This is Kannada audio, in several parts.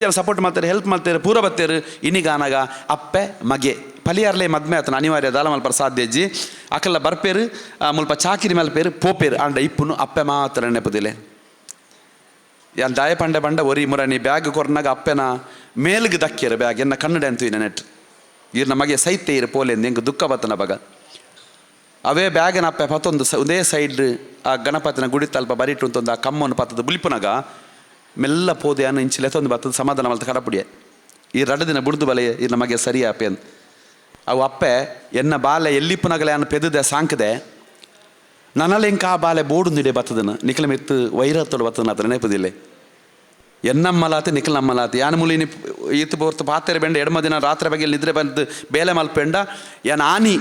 ಸಪೋರ್ಟ್ ಮಾಡ್ತಾರೆ, ಹೆಲ್ಪ್ ಮಾಡ್ತಾರೆ, ಪೂರ ಬತ್ತೇರು. ಇನ್ನಿಗಾನಾಗ ಅಪ್ಪೆ ಮಗೆ ಪಲಿಯಾರ್ಲೆ ಮದ್ಮೆ ಆತನ ಅನಿವಾರ್ಯ ದಾಲ ಮಲ್ಪರ ಸಾಧ್ಯಜ್ಜಿ ಅಕಲ್ಲ ಬರ್ಪೇರು ಮುಲ್ಪ ಚಾಕಿರಿ ಮಲ್ಪೇರು ಪೋಪೇರು ಅಂಡ ಇಪ್ಪುನು ಅಪ್ಪೆ ಮಾತ್ರ ನೆಪದಿಲೆ. ಯಾನ್ ದಾಯ ಪಂಡೆ ಬಂಡ ಒರಿ ಮುರಣಿ ಬ್ಯಾಗ್ ಕೊರ್ನಾಗ ಅಪ್ಪೆನ ಮೇಲ್ಗೆ ದಕ್ಕಿಯರು ಬ್ಯಾಗ್ ಎನ್ನ ಕನ್ನಡ ಅಂತೂ ಇನ್ನ ನೆಟ್ ಇರ್ನ ಮಗೆ ಸೈತೆ ಇರು ಪೋಲೆಂದು ಹೆಂಗೆ ದುಃಖ ಬತ್ತನ ಬಗ ಅವೇ ಬ್ಯಾಗನ ಅಪ್ಪೆ ಪತ್ತೊಂದು ಒಂದೇ ಸೈಡ್ ಆ ಗಣಪತಿನ ಗುಡಿ ತಲ್ಪ ಬರಿಟ್ಟು ಅಂತಂದು ಆ ಕಮ್ಮನ್ನು ಪತ್ತದ ಬುಲಿಪುನಾಗ ಮೆಲ್ಲ ಪೋದೆ ಅನ್ನ ಇಂಚಿಲೆ ತೊಂದು ಬತ್ತದ ಸಮಾಧಾನ ಮಲ್ತ ಕಡಪುಡಿಯೆ ಈ ರಡ ದಿನ ಬುಡ್ದು ಬಲೆ ಈ ನಮಗೆ ಸರಿ ಅಪ್ಪೆ ಅಂತ ಅವು ಅಪ್ಪೆ ಎನ್ನ ಬಾಲೆ ಎಲ್ಲಿಪ್ಪುನಗಲೆ ಅನ್ನ ಪೆದದೆ ಸಾಂಕದೆ ನನ್ನಲ್ಲಿ ಇಂಕ ಆ ಬಾಲೆ ಬೋಡುಂದಿಡೆ ಬತ್ತದನ ನಿಖಲ ಮೆತ್ತು ವೈರತ್ತೋಡು ಬತ್ತದನ ಅತ್ರ ನೆನಪದಿಲ್ಲೆ ಎನ್ನಮ್ಮಲಾತಿ ನಿಖಲ್ ನಮ್ಮಲಾತಿ ಯಾನ ಮುಲಿನಿ ಈತು ಬೋರ್ತು ಪಾತೆರೆ ಬೆಂಡ ಎಡಮ ದಿನ ರಾತ್ರಿ ಬಗ್ಗೆ ನಿದ್ರೆ ಬಂದು ಬೇಲೆ ಮಲ್ಪೆಂಡ ಯಾನ ಆನಿ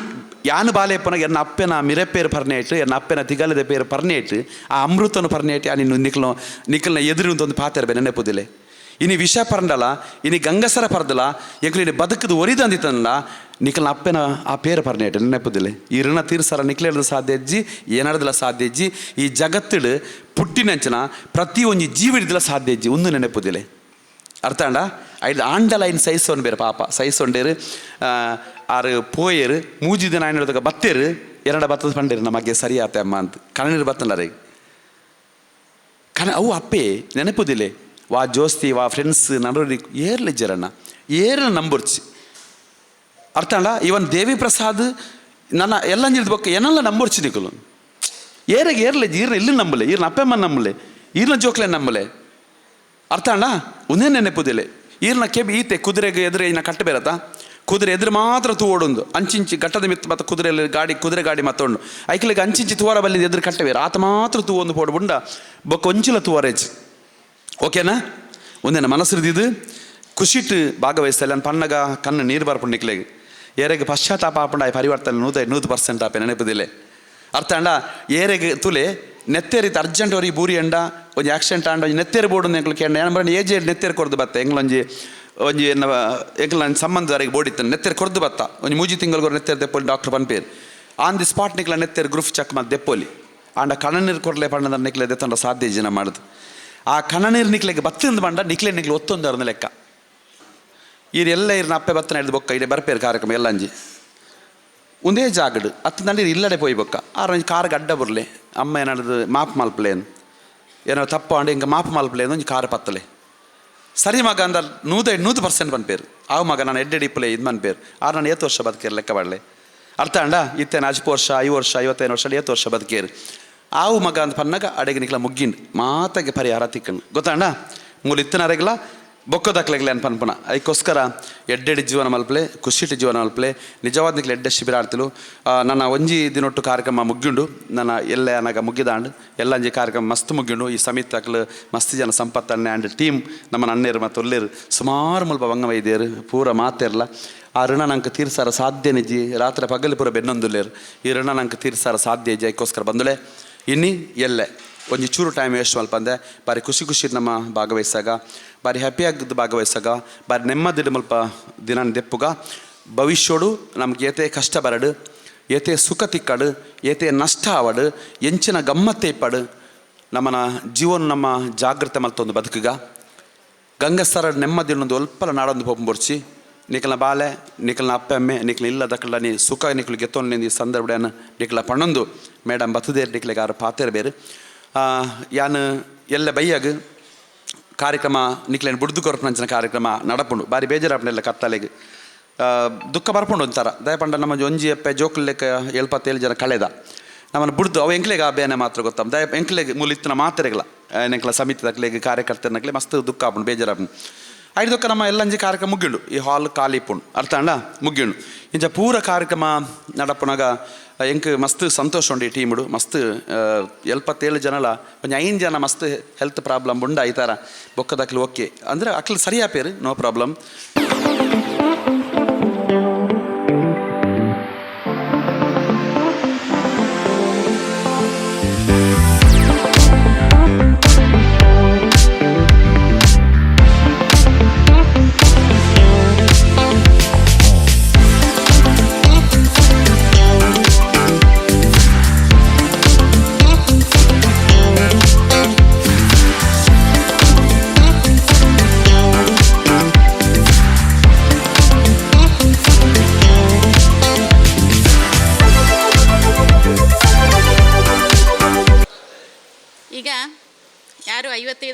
ಯಾನು ಬಾಲೆಪ್ಪನಾಗ ಎನ್ನ ಅಪ್ಪೆನ ಮಿರೆಪೇರು ಪರ್ನೇಟ್ ಎನ್ನ ಅಪ್ಪೆನ ತಿಗಲದ ಪೇರು ಪರ್ನೇಟ್ ಆ ಅಮೃತನು ಪರ್ನೇಟ್ ಆ ನಿನ್ನ ನಿಖಲ್ನ ಎದುರು ಅಂತ ಒಂದು ಪಾತೆರೆ ಬೆ ನೆನಪುದಿಲ್ಲೆ ಇನಿ ವಿಷ ಪರ್ಂಡಲ ಇನಿ ಗಂಗಸರ ಪರ್ದಲ ಎಂಕ್ಲಿನಿ ಬದುಕದು ಒರಿದಂದಿತ್ತಲ್ಲ ನಿಖಲ್ನ ಅಪ್ಪೆನ ಆ ಪೇರು ಪರ್ನೇಟ್ ನೆನಪುದಿಲ್ಲೆ ಈ ಋಣ ತೀರ್ಸರ ನಿಖಲೇಳದ ಸಾಧ್ಯ ಅಜ್ಜಿ ಏನಡದಲ್ಲ ಸಾಧ್ಯ ಅಜ್ಜಿ ಈ ಜಗತ್ತಿಡು ಪುಟ್ಟಿನಂಚನ ಪ್ರತಿ ಒಂಜಿ ಜೀವಿಡಿದಲ ಸಾಧ್ಯ ಅಜ್ಜಿ ಒಂದು ನೆನಪುದಿಲ್ಲೆ ಅರ್ಥ ಅಂಡ ಐದು ಆಂಡಲ ಇನ್ನು ಸೈಸೊಂಡು ಬೇರೆ ಪಾಪ ಸೈಸೊಂಡೇರು ಆರು ಪೋಯರು ಮೂಜಿ ದಿನ ಏನಿರೋದಾಗ ಬತ್ತೇರು ಎರಡ ಬತ್ತದ ಪಂಡೇರು ನಮಗೆ ಸರಿ ಆತೆ ಅಮ್ಮ ಅಂತ ಕಣ್ಣೀರು ಬತ್ತಲ್ಲ ಅವು ಅಪ್ಪೆ ನೆನಪುದಿಲ್ಲೆ ವಾ ಜೋಸ್ತಿ ವಾ ಫ್ರೆಂಡ್ಸ್ ನಡೋರಿ ಏರ್ಲೆ ಜರಣ್ಣ ಏರ್ನ ನಂಬುರ್ಚಿ ಅರ್ಥ ಅಂಡ ಇವನ್ ದೇವಿ ಪ್ರಸಾದ್ ನನ್ನ ಎಲ್ಲ ಬೊಕ್ಕ ಏನೆಲ್ಲ ನಂಬುರ್ಚಿ ನಿಕಲು ಏರಿಗೆ ಏರ್ಲೆ ಈರ್ನ ಇಲ್ಲಿ ನಂಬಲೆ ಈರ್ನ ಅಪ್ಪೆಮ್ಮ ನಂಬಲೆ ಈರ್ನ ಜೋಕ್ಲೆ ನಂಬಲೆ ಅರ್ಥ ಅಂಡ ಒಂದೇ ನೆನಪುದಿಲ್ಲೆ ಈರ್ನ ಕೆಬಿ ಈತೆ ಕುದುರೆಗೆ ಎದುರೆ ಇನ್ನ ಕಟ್ಟ ಬೇರತ್ತ ಕುದುರೆ ಎದುರು ಮಾತ್ರ ತೂ ಓಡೊಂದು ಅಂಚಿಂಚಿ ಗಟ್ಟದ ಮಿತ್ತು ಮತ್ತು ಕುದುರೆಯಲ್ಲಿ ಕುದುರೆ ಗಾಡಿ ಮತ್ತೊಂಡು ಐಕ್ಲಿಗೆ ಅಂಚಿಂಚಿ ತೂವರ ಬಲ್ಲಿ ಎದುರು ಕಟ್ಟಬೇರು ಆತ ಮಾತ್ರ ತೂ ಒಂದು ಪೋಡು ಬುಂಡ ಬೊಕ್ಕ ಒಂಚಿಲ ತೂವರೇಜ್ ಓಕೆನಾ ಒಂದೇನ ಮನಸ್ಸಿರ್ದಿದ್ದು ಖುಷಿಟ್ಟು ಭಾಗವಹಿಸ್ತಲ್ಲ ನನ್ನ ಪನ್ನಗ ಕಣ್ಣು ನೀರು ಬರ್ಪುಂಡು ನಿಕ್ಲೆಗೆ ಏರೆಗೆ ಪಶ್ಚಾತ್ತಾಪ ಆಪುಂಡ ಪರಿವರ್ತನೆ 100% ಆಪೆ ನೆನಪದಿಲ್ಲೆ ಅರ್ಥ ಅಂಡ ಏರೆಗೆ ತುಲೆ ನೆತ್ತೇರಿತ್ತು ಅರ್ಜೆಂಟ್ ಅವ್ರಿಗೆ ಬೂರಿ ಅಂಡ ಒಂದು ಆಕ್ಸಿಡೆಂಟ್ ಆಂಡ ನೆತ್ತೇರಿ ಬೋಡು ಎಂಕ್ಲಿಕ್ಕೆ ಏನು ಬರೋಣ ಏಜ್ ನೆತ್ತೇರಿ ಕೊಡ್ದು ಬತ್ತ ಎಂಗ್ಲೊಂಜಿ ಒಂಜಿ ಎಂಕ್ಲ ನನ್ನ ಸಂಬಂಧದವರಿಗೆ ಬೋಡಿತ್ತು ನೆತ್ತೇರಿ ಕೊಡ್ದು ಬತ್ತ ಒಂದು ಮೂಜಿ ತಿಂಗಳಿಗೆ ನೆತ್ತೇರಿ ದೆಪ್ಪೋಲಿ ಡಾಕ್ಟರ್ ಪನ್ಪೇರು ಆನ್ ದಿ ಸ್ಪಾಟ್ ನಿಕ್ಲ ನೆತ್ತೇರಿ ಗ್ರೂಫ್ ಚೆಕ್ ಮಾಡಿ ದೆಪ್ಪೋಲಿ ಆಂಡ ಕಣ್ಣನೀರು ಕೊಡಲೇ ಪಣ್ಣದ ನಿಕ್ಲೆ ದೆತ್ತಂಡ ಸಾಧ್ಯ ಜನ ಮಾಡುದು ಆ ಕಣ್ಣನೀರು ನಿಕ್ಲೆಗೆ ಬತ್ತಿಂದ ಬಂಡ ನಿಕ್ಲೆ ಒತ್ತೊಂದು ಅರ್ನ ಲೆಕ್ಕ ಈರೆಲ್ಲ ಇರ್ನ ಅಪ್ಪೆ ಬತ್ತನ ಹಿಡಿದು ಬೊಕ್ಕ ಇದೆ ಬರ್ಪೇರು ಕಾರ್ಯಕ್ರಮ ಎಲ್ಲ ಅಂಜಿ ಒಂದೇ ಜಾಗಡು ಹತ್ತು ನಲ್ಲಿ ಇಲ್ಲಡೆ ಪೋಯ್ ಬೊಕ್ಕ ಆರು ಕಾರ್ಗೆ ಅಡ್ಡ ಬರಲೆ ಅಮ್ಮ ಏನಾದ್ರು ಮಾಪ್ ಮಲ್ಪಲೇನು ಏನೋ ತಪ್ಪ ಅಂಡೆ ಹಿಂಗೆ ಮಾಪ್ ಮಲ್ಪಲೇನು ಒಂಜಿ ಕಾರ್ ಪತ್ತಲೆ ಸರಿ ಮಗ ಅಂದ 100% ಪನ್ಪೇರು ಆವು ಮಗ ನಾನು ಎಡ್ಡೆಡಿಪ್ಪಲೆ ಇದು ಮನ್ಪೇರು ಆರು ನಾನು 8 ವರ್ಷ ಬದುಕೇರು ಲೆಕ್ಕ ಬಾಡಲೆ ಅರ್ಥ ಅಂಡ ಇತ್ತೇನು 10 ವರ್ಷ 5 ವರ್ಷ 55 ವರ್ಷ 8 ವರ್ಷ ಬದುಕೇರು ಆವು ಮಗ ಅಂತ ಪನ್ನಾಗ ಅಡೆಗೆ ನಿಕ್ಲ ಮುಗ್ಗಿಂಡು ಮಾತಾಗೆ ಪರಿಹಾರ ತಿಕ್ಕಂಡು ಗೊತ್ತಾಂಡ ಮೂಲ ಇತ್ತನರೆಗಲ ಬೊಕ್ಕದಕ್ಲೆಗ್ಲೆ ಅನ್ ಪನ್ಪನ ಅದಕ್ಕೋಸ್ಕರ ಎಡ್ಡೆಡಿ ಜೀವನ ಮಲ್ಪಲೆ ಖುಷಿಟ್ಟು ಜೀವನ ಮಲ್ಪಲೆ ನಿಜವಾದ ನಿಕ್ಲೆ ಎಡ್ಡೆ ಶಿಬಿರ ಆಡ್ತಿಲು ನನ್ನ ಒಂಜಿ ದಿನೊಟ್ಟು ಕಾರ್ಯಕ್ರಮ ಮುಗ್ಗಿಂಡು ನನ್ನ ಎಲ್ಲ ನನಗೆ ಮುಗಿದಾಂಡು ಎಲ್ಲಂಜಿ ಕಾರ್ಯಕ್ರಮ ಮಸ್ತ್ ಮುಗ್ಗಿಂಡು ಈ ಸಮಿತಿ ಅಕ್ಲು ಮಸ್ತ್ ಜನ ಸಂಪತ್ತನ್ನೇ ಆ್ಯಂಡ್ ಟೀಮ್ ನಮ್ಮ ಅಣ್ಣೇರು ಮತ್ತು ಒಲ್ಲೇರು ಸುಮಾರು ಮುಲ್ಪ ಬಂಗವೈದ್ಯರು ಪೂರ ಮಾತೇರ್ಲ ಆ ಋಣ ನಂಗೆ ತೀರ್ಸಾರ ಸಾಧ್ಯ ನಿಜಿ ರಾತ್ರಿ ಪಗಲು ಪೂರ ಬೆನ್ನೊಂದುಲ್ಲೇರು ಈ ಋಣ ನಂಗೆ ತೀರ್ಸಾರ ಸಾಧ್ಯ ಇಜ್ಜಿ ಅದಕ್ಕೋಸ್ಕರ ಬಂದುಳೆ ಇನ್ನಿ ಎಲ್ಲೆ ಒಂಜಿ ಚೂರು ಟೈಮ್ ವೇಸ್ಟ್ ಮಲ್ಪ ಅಂದೆ ಬಾರಿ ಖುಷಿ ನಮ್ಮ ಭಾಗವಹಿಸಾಗ ಬಾರಿ ಹ್ಯಾಪಿಯಾಗಿದ್ದು ಭಾಗವಹಿಸಾಗ ಬಾರಿ ನೆಮ್ಮದಿಡು ಮಲ್ಪ ದಿನ ದೆಪ್ಪುಗ ಭವಿಷ್ಯೋಡು ನಮ್ಗೆ ಏತೆ ಕಷ್ಟ ಬರಡು ಏತೆ ಸುಖ ತಿಕ್ಕಡು ಏತೆ ನಷ್ಟ ಆವಡು ಎಂಚಿನ ಗಮ್ಮತ್ತೆ ಇಪ್ಪಡು ನಮ್ಮನ ಜೀವನ ನಮ್ಮ ಜಾಗೃತ ಮಲ್ತೊಂದು ಬದುಕುಗ ಗಂಗಸ್ಥರ ನೆಮ್ಮದಿನೊಂದು ಅಲ್ಪಲ ನಾಡೊಂದು ಪೊಂಬೊರ್ಚಿ ನಿಖಲ್ನ ಬಾಲೆ ನಿಖಲ್ನ ಅಪ್ಪ ಅಮ್ಮೆ ನಿಖಲ್ ಇಲ್ಲ ದಕ್ಕಲ ನೀ ಸುಖ ನಿಖಲು ಗೆತ್ತೊಂದು ಈ ಸಂದರ್ಭ ನಿಖಲ ಪಣ್ಣೊಂದು ಮೇಡಮ್ ಬತ್ತದೇರು ನಿಖಲಿಗೆ ಆರು ಪಾತೆರು ಬೇರು ಯಾನು ಎಲ್ಲ ಬೈಯಾಗ ಕಾರ್ಯಕ್ರಮ ನಿಕ್ಲೇನು ಬುಡ್ದು ಕೊರಪನಂಚಿನ ಕಾರ್ಯಕ್ರಮ ನಡಪುಂಡು ಬಾರಿ ಬೇಜಾರಾಪನೆಲ್ಲ ಕತ್ತಲೆಗೆ ದುಃಖ ಬರ್ಪುಂಡು ಒಂಥರ ದಯಪಂಡ ನಮ್ಮ ಒಂಜಿ ಎಪ್ಪೆ ಜೋಕಲ್ ಲೆಕ್ಕ 77 ಜನ ಕಳೆದ ನಮ್ಮನ್ನು ಬುಡ್ದು ಅವು ಎಂಕ್ಲೆಗೆ ಆ ಬೇನೆ ಮಾತ್ರ ಗೊತ್ತಾಮ ದಯ ಎಂಕ್ಲೆಗೆ ಮೂಲಿತ್ತಿನ ಮಾತ್ರೆಗಳ ಎಂಕ್ಲ ಸಮಿತಿ ತಕ್ಲೆಗೆ ಕಾರ್ಯಕರ್ತನಕ್ಲೆ ಮಸ್ತ್ ದುಃಖ ಆಪುಂಡು ಬೇಜಾರಾಪುಂಡು ಐದು ದುಃಖ ನಮ್ಮ ಎಲ್ಲಂಜಿ ಕಾರ್ಯಕ್ರಮ ಮುಗ್ಗಿಂಡು ಈ ಹಾಲ್ ಖಾಲಿ ಇಪ್ಪುಂಡು ಅರ್ಥ ಅಂಡ ಮುಗ್ಗಿಂಡು ಇಂಚ ಪೂರ ಕಾರ್ಯಕ್ರಮ ನಡಪುನಾಗ ಎಂಕ್ ಮಸ್ತ್ ಸಂತೋಷ ಉಂಡು ಈ ಟೀಮ್ಡು ಮಸ್ತ್ 77 ಜನಲ ಒಂದು 5 ಜನ ಮಸ್ತ್ ಹೆಲ್ತ್ ಪ್ರಾಬ್ಲಮ್ ಉಂಡ ಈ ಥರ ಬೊಕ್ಕದಕ್ಲು ಓಕೆ ಅಂದರೆ ಅಕ್ಲು ಸರಿ ಆಪೇರು ನೋ ಪ್ರಾಬ್ಲಮ್.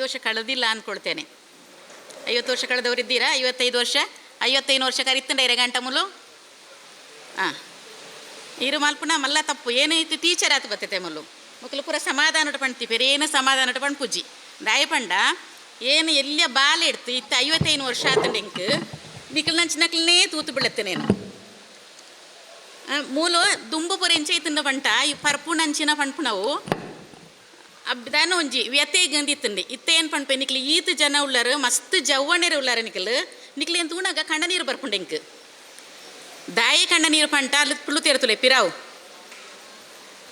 ವರ್ಷ ಕಳೆದಿಲ್ಲ ಅಂದ್ಕೊಳ್ತೇನೆ. 50 ವರ್ಷ ಕಳೆದವರು ಇದ್ದೀರಾ? 55 ವರ್ಷ 55 ವರ್ಷ ಕರಿತಂಡ 2 ಗಂಟೆ ಮೂಲು ಹಾಂ ಇರು ಮಲ್ಪುನ ಮಲ್ಲ ತಪ್ಪು ಏನಾಯ್ತು ಟೀಚರ್ ಆತು ಬರ್ತೈತೆ ಮುಲ್ಲು ಮಕ್ಕಳು ಪೂರ ಸಮಾಧಾನ ಪಣ್ತಿಪೇರು ಏನು ಸಮಾಧಾನ ಪಣ್ ಪೂಜಿ ದಾಯ ಪಂಡ ಏನು ಎಲ್ಲ ಬಾಲೆ ಇಡ್ತು ಇತ್ತು 55 ವರ್ಷ ಆತಂಡ ಇಂಕ್ ನಿಕ್ಕಲ್ ನಂಚಿನಕ್ಲನೇ ತೂತು ಬೀಳತ್ತೆ ನೇನು ಮೂಲು ದುಂಬು ಪೂರ ಇಂಚ ಇತ್ತಿಂದ ಪಂಟ ಈ ಪರ್ಪು ನಂಚಿನ ಪಂಪುನವು ಅಬ್ದಾನ ಒಂಜಿ ವ್ಯತೆ ಗಂದಿತ್ತಂಡಿ ಇತ್ತೇನು ಪಣ್ಪೆ ನಿಕ್ಲಿ ಈತು ಜನ ಉಳ್ಳಾರು ಮಸ್ತ್ ಜವ್ವಣೆರು ಉಳ್ಳಾರ ನಿಕ್ಲು ಏನು ತೂಣಾಗ ಕಂಡ ನೀರು ಬರ್ಪುಂಡು ಇಂಕ್ ದಾಯಿ ಕಂಡ ನೀರು ಪಂಟ ಅಲ್ಲಿ ಪುಳ್ಳು ತೇರ್ತುಲೆ ಪಿರಾವು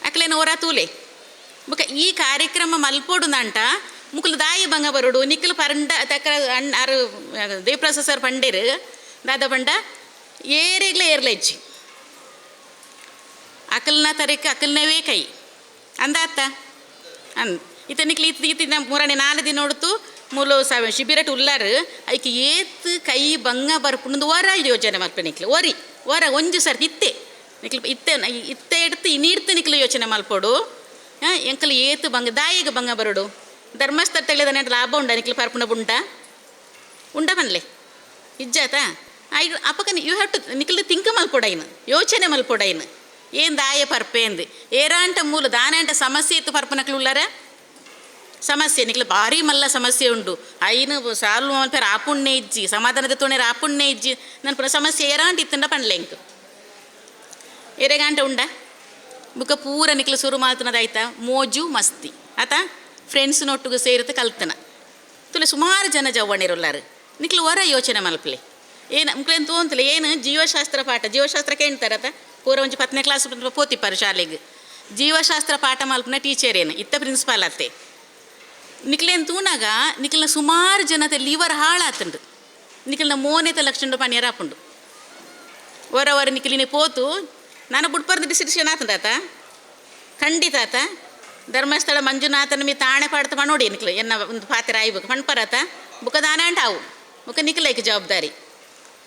ಅಕ್ಲೇನು ಹೊರ ತೂಲೆ ಬುಕ ಈ ಕಾರ್ಯಕ್ರಮ ಮಲ್ಪೋಡುಂದಂಟ ಮುಕ್ಲು ದಾಯಿ ಬಂಗ ಬರೋಡು ನಿಕ್ಲು ಪರಂಡ ತಕ್ಕ ಅರು ದೇವಪ್ರಸಾದ್ ಸರ್ ಪಂಡೇರು ದಾದ ಪಂಡ ಏರೆಗ್ಲೇ ಏರ್ಲೆಜ್ಜಿ ಅಕಲ್ನ ತರಕ್ಕೆ ಅಕಲ್ನವೇ ಕೈ ಅಂದಾತ ಅಂದ್ ಇತ್ತ ನಿಕ್ಲಿ ಇತ್ತಿನ ಮೂರನೇ 4 ದಿನ ನೋಡ್ತು ಮೂಲು ಶಿಬಿರಟ್ ಉಲ್ಲಾರು ಐಕೆ ಏತ್ ಕೈ ಬಂಗ ಬರ್ಪುಂಡು ವರ ಯೋಚನೆ ಮಲ್ಪೆ ನಿಕ್ಲು ವರ ಒಂಜು ಸರ್ತಿ ಇತ್ತೆ ನಿಕ್ಲು ಇತ್ತೆ ಎಡ್ತು ಇನ್ನಿಡ್ತು ನಿಕ್ಲು ಯೋಚನೆ ಮಲ್ಪೋಡು ಎಂಕಲ್ ಏತು ಬಂಗ ದಾಯಿಗೆ ಬಂಗ ಬರೋಡು ಧರ್ಮಸ್ಥಳ ತೆಳೆದ ಲಾಭ ಉಂಡ ನಿಕ್ಲು ಪರ್ಪುಣ ಉಂಟ ಬನ್ಲೆ ಇಜ್ಜಾತ ಅಪ್ಪಕ ಯು ಹ್ಯಾವ್ ಟು ನಿಕ್ಲು ತಿಂಕ ಮಲ್ಪೊಡೈನು ಯೋಚನೆ ಮಲ್ಪೊಡೈನು ಏನು ದಾಯ ಪರ್ಪೆ ಅಂದು ಏರಾಂಟ ಮೂಲ ದಾನಾಂಟ ಸಮಸ್ಯೆ ಇತ್ತು ಪರ್ಪನಕ್ಲು ಉಳ್ಳಾರ ಸಮಸ್ಯೆ ನಿಕ್ಲು ಭಾರಿ ಮಲ್ಲ ಸಮಸ್ಯೆ ಉಂಡು ಐನು ಸಾಲ್ವ್ ಮಲ್ಪೇರ ಆಪುಣ್ಣೆ ಇಜ್ಜಿ ಸಮಾಧಾನದ ತೋಣೆರ ಆಪುಣ್ಣೆ ಇಜ್ಜಿ ನನ್ನ ಪುನಃ ಸಮಸ್ಯೆ ಏರಾಂಟ ಇತ್ತಂಡ ಪಣ್ಲೆ ಇಂಕ್ ಏರೆ ಗಂಟೆ ಉಂಡ ಬುಕ್ಕ ಪೂರ ನಿಕ್ಲು ಸುರು ಮಾಲ್ತನದಾಯ್ತಾ ಮೋಜು ಮಸ್ತಿ ಆತ ಫ್ರೆಂಡ್ಸ್ನೊಟ್ಟಿಗೆ ಸೇರುತ್ತೆ ಕಲ್ತನ ತುಲೆ ಸುಮಾರು ಜನ ಜವ್ವಣಿರುಲ್ಲಾರು ನಿಕ್ಲು ಹೊರ ಯೋಚನೆ ಮಲ್ಪಲೆ ಏನು ಮುಕ್ಳೇನು ತೋಂತಲೆ ಏನು ಜೀವಶಾಸ್ತ್ರ ಪಾಠ ಜೀವಶಾಸ್ತ್ರ ಕೇಳ್ತಾರತ್ತ ಪೂರ ಒಂಜಿ 10ನೇ ಕ್ಲಾಸ್ ಪೋತಿಪ್ಪಾರು ಶಾಲೆಗೆ ಜೀವಶಾಸ್ತ್ರ ಪಾಠ ಮಲ್ಪನ ಟೀಚರ್ ಏನು ಇತ್ತ ಪ್ರಿನ್ಸಿಪಾಲ್ ಅತ್ತೆ ನಿಕ್ಲೇನು ತೂನಾಗ ನಿಕ್ಲನ ಸುಮಾರು ಜನತೆ ಲಿವರ್ ಹಾಳಾತಂಡು ನಿಕ್ಲನ ಮೋನೆತ ಲಕ್ಷಣ ಪಣಿಯರ ಹಾಪುಂಡು ಹೊರ ನಿಕ್ಲಿನಿ ಪೋತು ನಾನು ಬುಡ್ಪರ್ದು ಡಿಸಿಷನ್ ಆತಂದಾತ ಖಂಡಿತ ಆತ ಧರ್ಮಸ್ಥಳ ಮಂಜುನಾಥನ ಮೀ ತಾಣೆ ಪಾಡ್ತ ಪಣೋಡಿ ನಿಕ್ಲು ಎನ್ನ ಒಂದು ಪಾತ್ರ ಆಯ್ಬೇಕು ಪಣ್ಪರತ ಬುಕ್ಕ ದಾನ ಅಂಟ ಅವು ಬುಕ್ಕ ನಿಕ್ಲೇಗೆ ಜವಾಬ್ದಾರಿ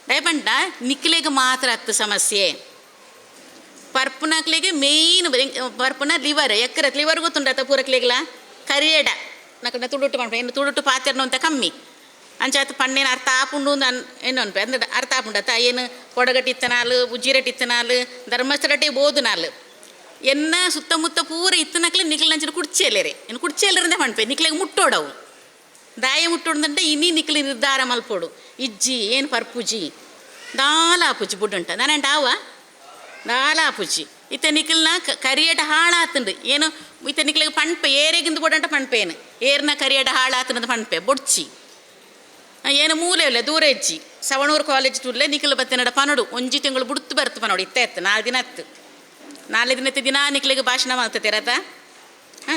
ದಯಪಂಟ ನಿಕ್ಲೆಗೆ ಮಾತ್ರ ಹತ್ತು ಸಮಸ್ಯೆ ಪರ್ಪುನಕ್ಲೆಗೆ ಮೇಯ್ನ್ ಪರ್ಪುನ ಲಿವರ್ ಎಕ್ಕರತ್ ಲಿವರ್ ಗೊತ್ತುಂಡತ ಪೂರಕ್ಲೆಗ್ಲ ಕರಿಯಡ ನಕ್ಕ ತುಡುಟ್ಟು ಪಣ್ಪ ಏನು ತುಡುಟ್ಟು ಪಾತ್ರೆನು ಅಂತ ಕಮ್ಮಿ ಅಂಚಾತ ಪಣ್ಣೇನು ಅರ್ಥ ಆಪುಂಡು ಏನು ಅನ್ಪೆ ಅಂದ್ರೆ ಅರ್ಥ ಆಪುಂಡತ ಏನು ಕೊಡಗಟ್ಟಿತ್ತನಾಲು ಉಜ್ಜಿರಟ್ಟಿತ್ತನಾಲು ಧರ್ಮಸ್ಥಳಟೆ ಬೋದು ನಾಲು ಎನ್ನ ಸುತ್ತಮುತ್ತ ಪೂರ ಇತ್ತನಕ್ಲೆ ನಿಕ್ಲು ನಂಚಿನ ಕುಡ್ಚಿಯಲ್ಲೇರೆ ಏನು ಕುಡ್ಚಿಯಲ್ಲರಂದೆ ಪಣ್ಪೆ ನಿಕ್ಲೆಗೆ ಮುಟ್ಟೋಡವು ದಾಯ ಮುಟ್ಟೋದಂటే ಇನ್ನೀ ನಿಕ್ಲಿ ನಿರ್ಧಾರ ಮಲ್ಪೋಡು ಇಜ್ಜಿ ಏನು ಪರ್ಪುಜಿ ದಾಲಾಪುಜಿ ಬುಡ್ಡುಂಟ ನಾನಂಟ ಆವ ದಾಲಾಪುಜಿ ಇತ್ತ ನಿಕ್ಲನ ಕರಿಯಟ ಹಾಳಾತಂಡು ಏನು ಇತ್ತ ನಿಕ್ಲಿಗೆ ಪಣ್ಪೆ ಏರೆಗಿಂದು ಬೊಡಂಟ ಪಣ್ಪೆ ಏನು ಏರ್ನ ಕರಿಯಟ ಹಾಳಾತನದು ಪಣ್ಪೆ ಬೊಡ್ಚಿ ಏನು ಮೂಲೆ ಇಲ್ಲ ದೂರ ಇಜ್ಜಿ ಸವಣೂರು ಕಾಲೇಜ್ ಟೂರ್ಲೆ ನಿಕ್ಲು ಬತ್ತನಡ ಪನೋಡು ಒಂಜಿ ತಿಂಗಳು ಬುಡ್ತು ಬರ್ತು ಪನೋಡು ಇತ್ತ 4 ದಿನ ಹತ್ತು 4 ದಿನ ದಿನ ನಿಕ್ಲಿಗೆ ಭಾಷಣ ಮಾಡ್ತೇರತ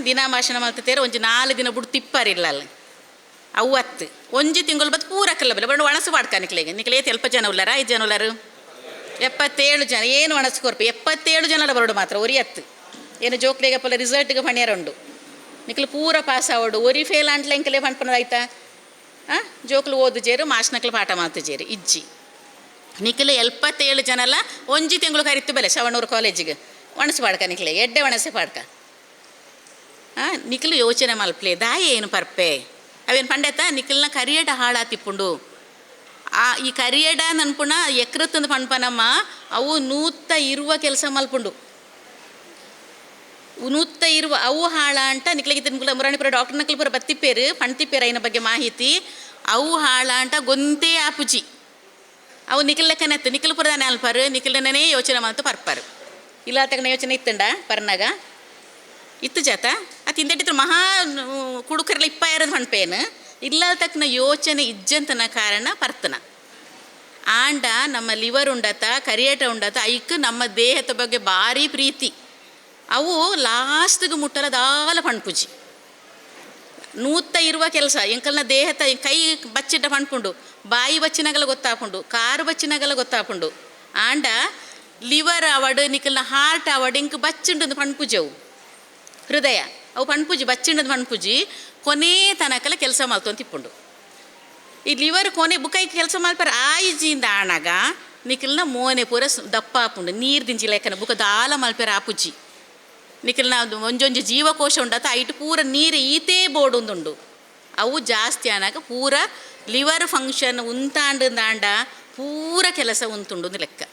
ದಿನ ಭಾಷಣ ಮಾಡ್ತೇರ ಒಂಜಿ 4 ದಿನ ಬುಡ್ತು ಇಪ್ಪಾರಿಲ್ಲ ಅಲ್ಲಿ ಅವು ಹತ್ತು ಒಂಜಿ ತಿಂಗಳು ಬತ್ತು ಪೂರಕ್ಕಲ್ಲ ಬಲ್ಲ ಬಣ್ಣ ಒಣಸು ಪಾಡ್ಕ ನಿಕ್ಲಿಗೆ ನಿಕ್ಲೇತ್ ಎಲ್ಪ ಜನ ಉಳ್ಳಾರ 5 ಜನ ಉಳ್ಳಾರು 77 ಜನ ಏನು ಒಣಸು ಕೊರ್ಪು 77 ಜನರ ಬರೋಡು ಮಾತ್ರ ಒರಿ ಹತ್ತು ಏನು ಜೋಕ್ಲಿಗೆ ಪಲ್ಲ ರಿಸಲ್ಟ್ಗೆ ಪಣಿಯಾರ ಉಂಡು ನಿಕ್ಲು ಪೂರ ಪಾಸ್ ಆವಡು ಒರಿ ಫೇಲ್ ಅಂಟ್ಲೆ ಎಂಕಲೇ ಪಣ್ಪನದಾಯ್ತಾ ಜೋಕ್ಲು ಓದು ಜೇರು ಮಾಸ್ನಕ್ಲು ಪಾಠ ಮಾತು ಜೇರು ಇಜ್ಜಿ ನಿಕ್ಲು 77 ಜನಲ್ಲ ಒಂಜಿ ತಿಂಗಳು ಕರಿತು ಬೆಲೆ ಸವಣೂರು ಕಾಲೇಜಿಗೆ ಒಣಸು ಪಾಡ್ಕ ನಿಕ್ಲೆ ಎಡ್ಡೆ ಒಣಸೆ ಪಾಡ್ಕ ನಿಕ್ಲು ಯೋಚನೆ ಮಲ್ಪ್ಲೆ ದಾಯ ಏನು ಪರ್ಪೆ ಅವೇನು ಪಂಡತ ನಿಕ್ಲನ ಕರಿಯಡ ಹಾಳಾತಿಪ್ಪುಂಡು ಈ ಕರಿಯಡ ನನ್ಪುಣ ಎಕ್ರತ್ತಂದು ಪಣ್ಪನಮ್ಮ ಅವು ನೂತ್ತ ಇರುವ ಕೆಲಸ ಮಲ್ಪುಂಡು ನೂತ್ತ ಇರುವ ಅವು ಹಾಳ ಅಂಟ ನಿಕ್ಲಿಗೆ ಮುರಾಣಿಪುರ ಡಾಕ್ಟರ್ ನಕ್ಲು ಪುರ ಬತ್ತಿಪ್ಪೇರು ಪಣ್ತಿಪ್ಪೇರು ಐನ ಬಗ್ಗೆ ಮಾಹಿತಿ ಅವು ಹಾಳ ಅಂಟ ಗೊಂತೆ ಆಪುಜಿ ಅವು ನಿಕ್ಲೆಕ್ಕನೆತ್ತು ನಿಕ್ಲು ಪುರದಾನೆ ಅಲ್ಪಾರು ನಿಕ್ಲನೇ ಯೋಚನೆ ಮಾಡ್ತು ಪರ್ಪಾರು ಇಲ್ಲ ತಗನ ಯೋಚನೆ ಇತ್ತಂಡ ಪರ್ನಾಗ ಇತ್ತು ಜಾತ ಅದು ಹಿಂದೆಟ್ಟಿದ್ರು ಮಹಾ ಕುಡುಕರೆಲ್ಲ ಇಪ್ಪಾಯಿರೋದು ಪಣ್ಪೇನು ಇಲ್ಲ ತಕ್ಕನ ಯೋಚನೆ ಇಜ್ಜಂತನ ಕಾರಣ ಪರ್ತನ ಆಂಡ ನಮ್ಮ ಲಿವರ್ ಉಂಡತ ಕರಿಯಟ ಉಂಡತ ಐಕ್ ನಮ್ಮ ದೇಹದ ಬಗ್ಗೆ ಭಾರಿ ಪ್ರೀತಿ ಅವು ಲಾಸ್ಟ್ಗೆ ಮುಟ್ಟಲ ದಾಲ ಪಣ್ಪುಜಿ ನೂತ್ತ ಇರುವ ಕೆಲಸ ಎಂಕಲ್ನ ದೇಹದ ಕೈ ಬಚ್ಚಿಟ್ಟ ಪಣ್ಪುಂಡು ಬಾಯಿ ಬಚ್ಚಿನಾಗಲ ಗೊತ್ತಾಪುಂಡು ಕಾರು ಬಚ್ಚಿನಾಗಲ ಗೊತ್ತಾಪುಂಡು ಆಂಡ ಲಿವರ್ ಅವಡು ನಿಕಲ್ನ ಹಾರ್ಟ್ ಅವಡು ಇಂಕ್ ಬಚ್ಚಿಂಡು ಪಣ್ಪುಜವು ಹೃದಯ ಅವು ಪಣ್ಪುಜಿ ಬಚ್ಚಿಂಡದ ಪಣ್ಪುಜಿ ಕೊನೆ ತನಕಲ ಕೆಲಸ ಮಾಡ್ತು ತಿಪ್ಪುಂಡು ಈ ಲಿವರ್ ಕೊನೆ ಬುಕ್ಕೈ ಕೆಲಸ ಮಾಡ್ಪಾರ ಆಯ್ಜಿಂದ ಆಣಾಗ ನಿಖಿಲ್ನ ಮೋನೆ ಪೂರ ದಪ್ಪ ಆಪುಂಡು ನೀರು ದಿಂಜಿ ಲೆಕ್ಕನ ಬುಕ್ಕ ದಾಲ ಮಲ್ಪೇರ ಆಪುಜಿ ನಿಖಿಲ್ನ ಒಂಜೊಂಜಿ ಜೀವಕೋಶ ಉಂಡತ ಐಟು ಪೂರ ನೀರು ಈತೇ ಬೋಡು ಉಂದುಂಡು ಅವು ಜಾಸ್ತಿ ಆನಾಗ ಪೂರ ಲಿವರ್ ಫಂಕ್ಷನ್ ಉಂತಾಂಡ ಪೂರ ಕೆಲಸ ಉಂತುಂಡು ಲೆಕ್ಕ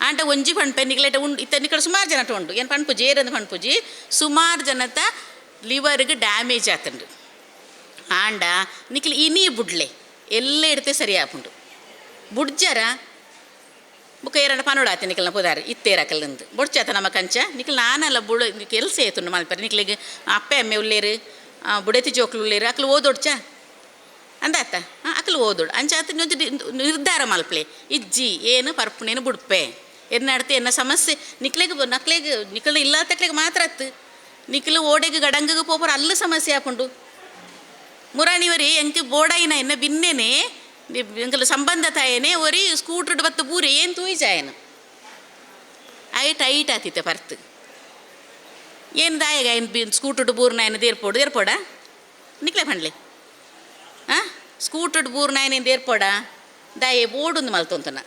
ಆಂಟ ಒಂಜಿ ಪಣ್ಪೆ ನಿಕ್ಲೆಟ ಉಂಡು ಇತ್ತ ನಿಕಡೆ ಸುಮಾರು ಜನ ಉಂಡು ಏನು ಪಣ್ಪುಜಿ ಏರಂದು ಪಣ್ಪುಜಿ ಸುಮಾರು ಜನತ ಲಿವರ್ಗೆ ಡ್ಯಾಮೇಜ್ ಆತಂಡು ಆಂಡ ನಿಕ್ಲು ಇನಿ ಬುಡ್ಲೆ ಎಲ್ಲ ಇಡ್ತೆ ಸರಿ ಆಪುಂಡು ಬುಡ್ಜರ ಬುಕ್ಕ ಎರಡು ಪನೋಡಾತಿ ನಿಕಲ್ನ ಪುದಾರಿ ಇತ್ತೇರಕಲ್ಲಂದು ಬೊಡ್ಚಾತ ನಮ್ಮ ಕಂಚ ನಿಕ್ಲು ನಾನೆಲ್ಲ ಬುಡ ಕೆಲಸ ಏತುಂಡು ಮಲ್ಪರೆ ನಿಕ್ಲಿಗೆ ಅಪ್ಪೆ ಅಮ್ಮೆ ಉಳ್ಳೇರು ಬುಡತಿ ಜೋಕ್ಲು ಉಳ್ಳೇರು ಅಕ್ಲು ಓದೋಡ್ಚ ಅಂದಾತ ಅಕ್ಲು ಓದೋಡು ಅಂಚಾತ ಒಂದು ನಿರ್ಧಾರ ಮಲ್ಪಲೆ ಇಜ್ಜಿ ಏನು ಪರ್ಪುನೇನು ಬುಡ್ಪೆ ಎನ್ನಾಡ್ತೆ ಎನ್ನ ಸಮಸ್ಯೆ ನಕ್ಲೆಗೆ ನಿಕ್ಲ ಇಲ್ಲ ತಕ್ಲೆಗೆ ಮಾತ್ರ ಅತ್ತು ನಿಕ್ಲು ಓಡೆಗೆ ಗಡಂಗಗೆ ಪೋಪರ ಅಲ್ಲೂ ಸಮಸ್ಯೆ ಹಾಕೊಂಡು ಮುರಾಣಿವರಿ ಎಂಕೆ ಬೋಡಾಯಿನ ಎನ್ನ ಬಿನ್ನೆನೆ ಎಂಕಲು ಸಂಬಂಧ ತಾಯೇನೆ ಒರಿ ಸ್ಕೂಟ್ರ್ ಬತ್ತು ಪೂರೆ ಏನು ತೂಯಿಚಾಯನು ಟೈಟ್ ಆತಿತ್ತೆ ಪರ್ತ್ ಏನು ದಾಯಗ ಏನು ಸ್ಕೂಟ್ರ್ ಬೂರ್ನ ಏನು ದೇರ್ಪೋಡ ನಿಕ್ಲೆ ಪಂಡ್ಲೆ ಸ್ಕೂಟ್ರ್ ಬೂರ್ನ ಏನೇನು ದೇರ್ಪೋಡ ದಾಯೆ ಬೋಡೊಂದು ಮಲ್ತೊಂತನ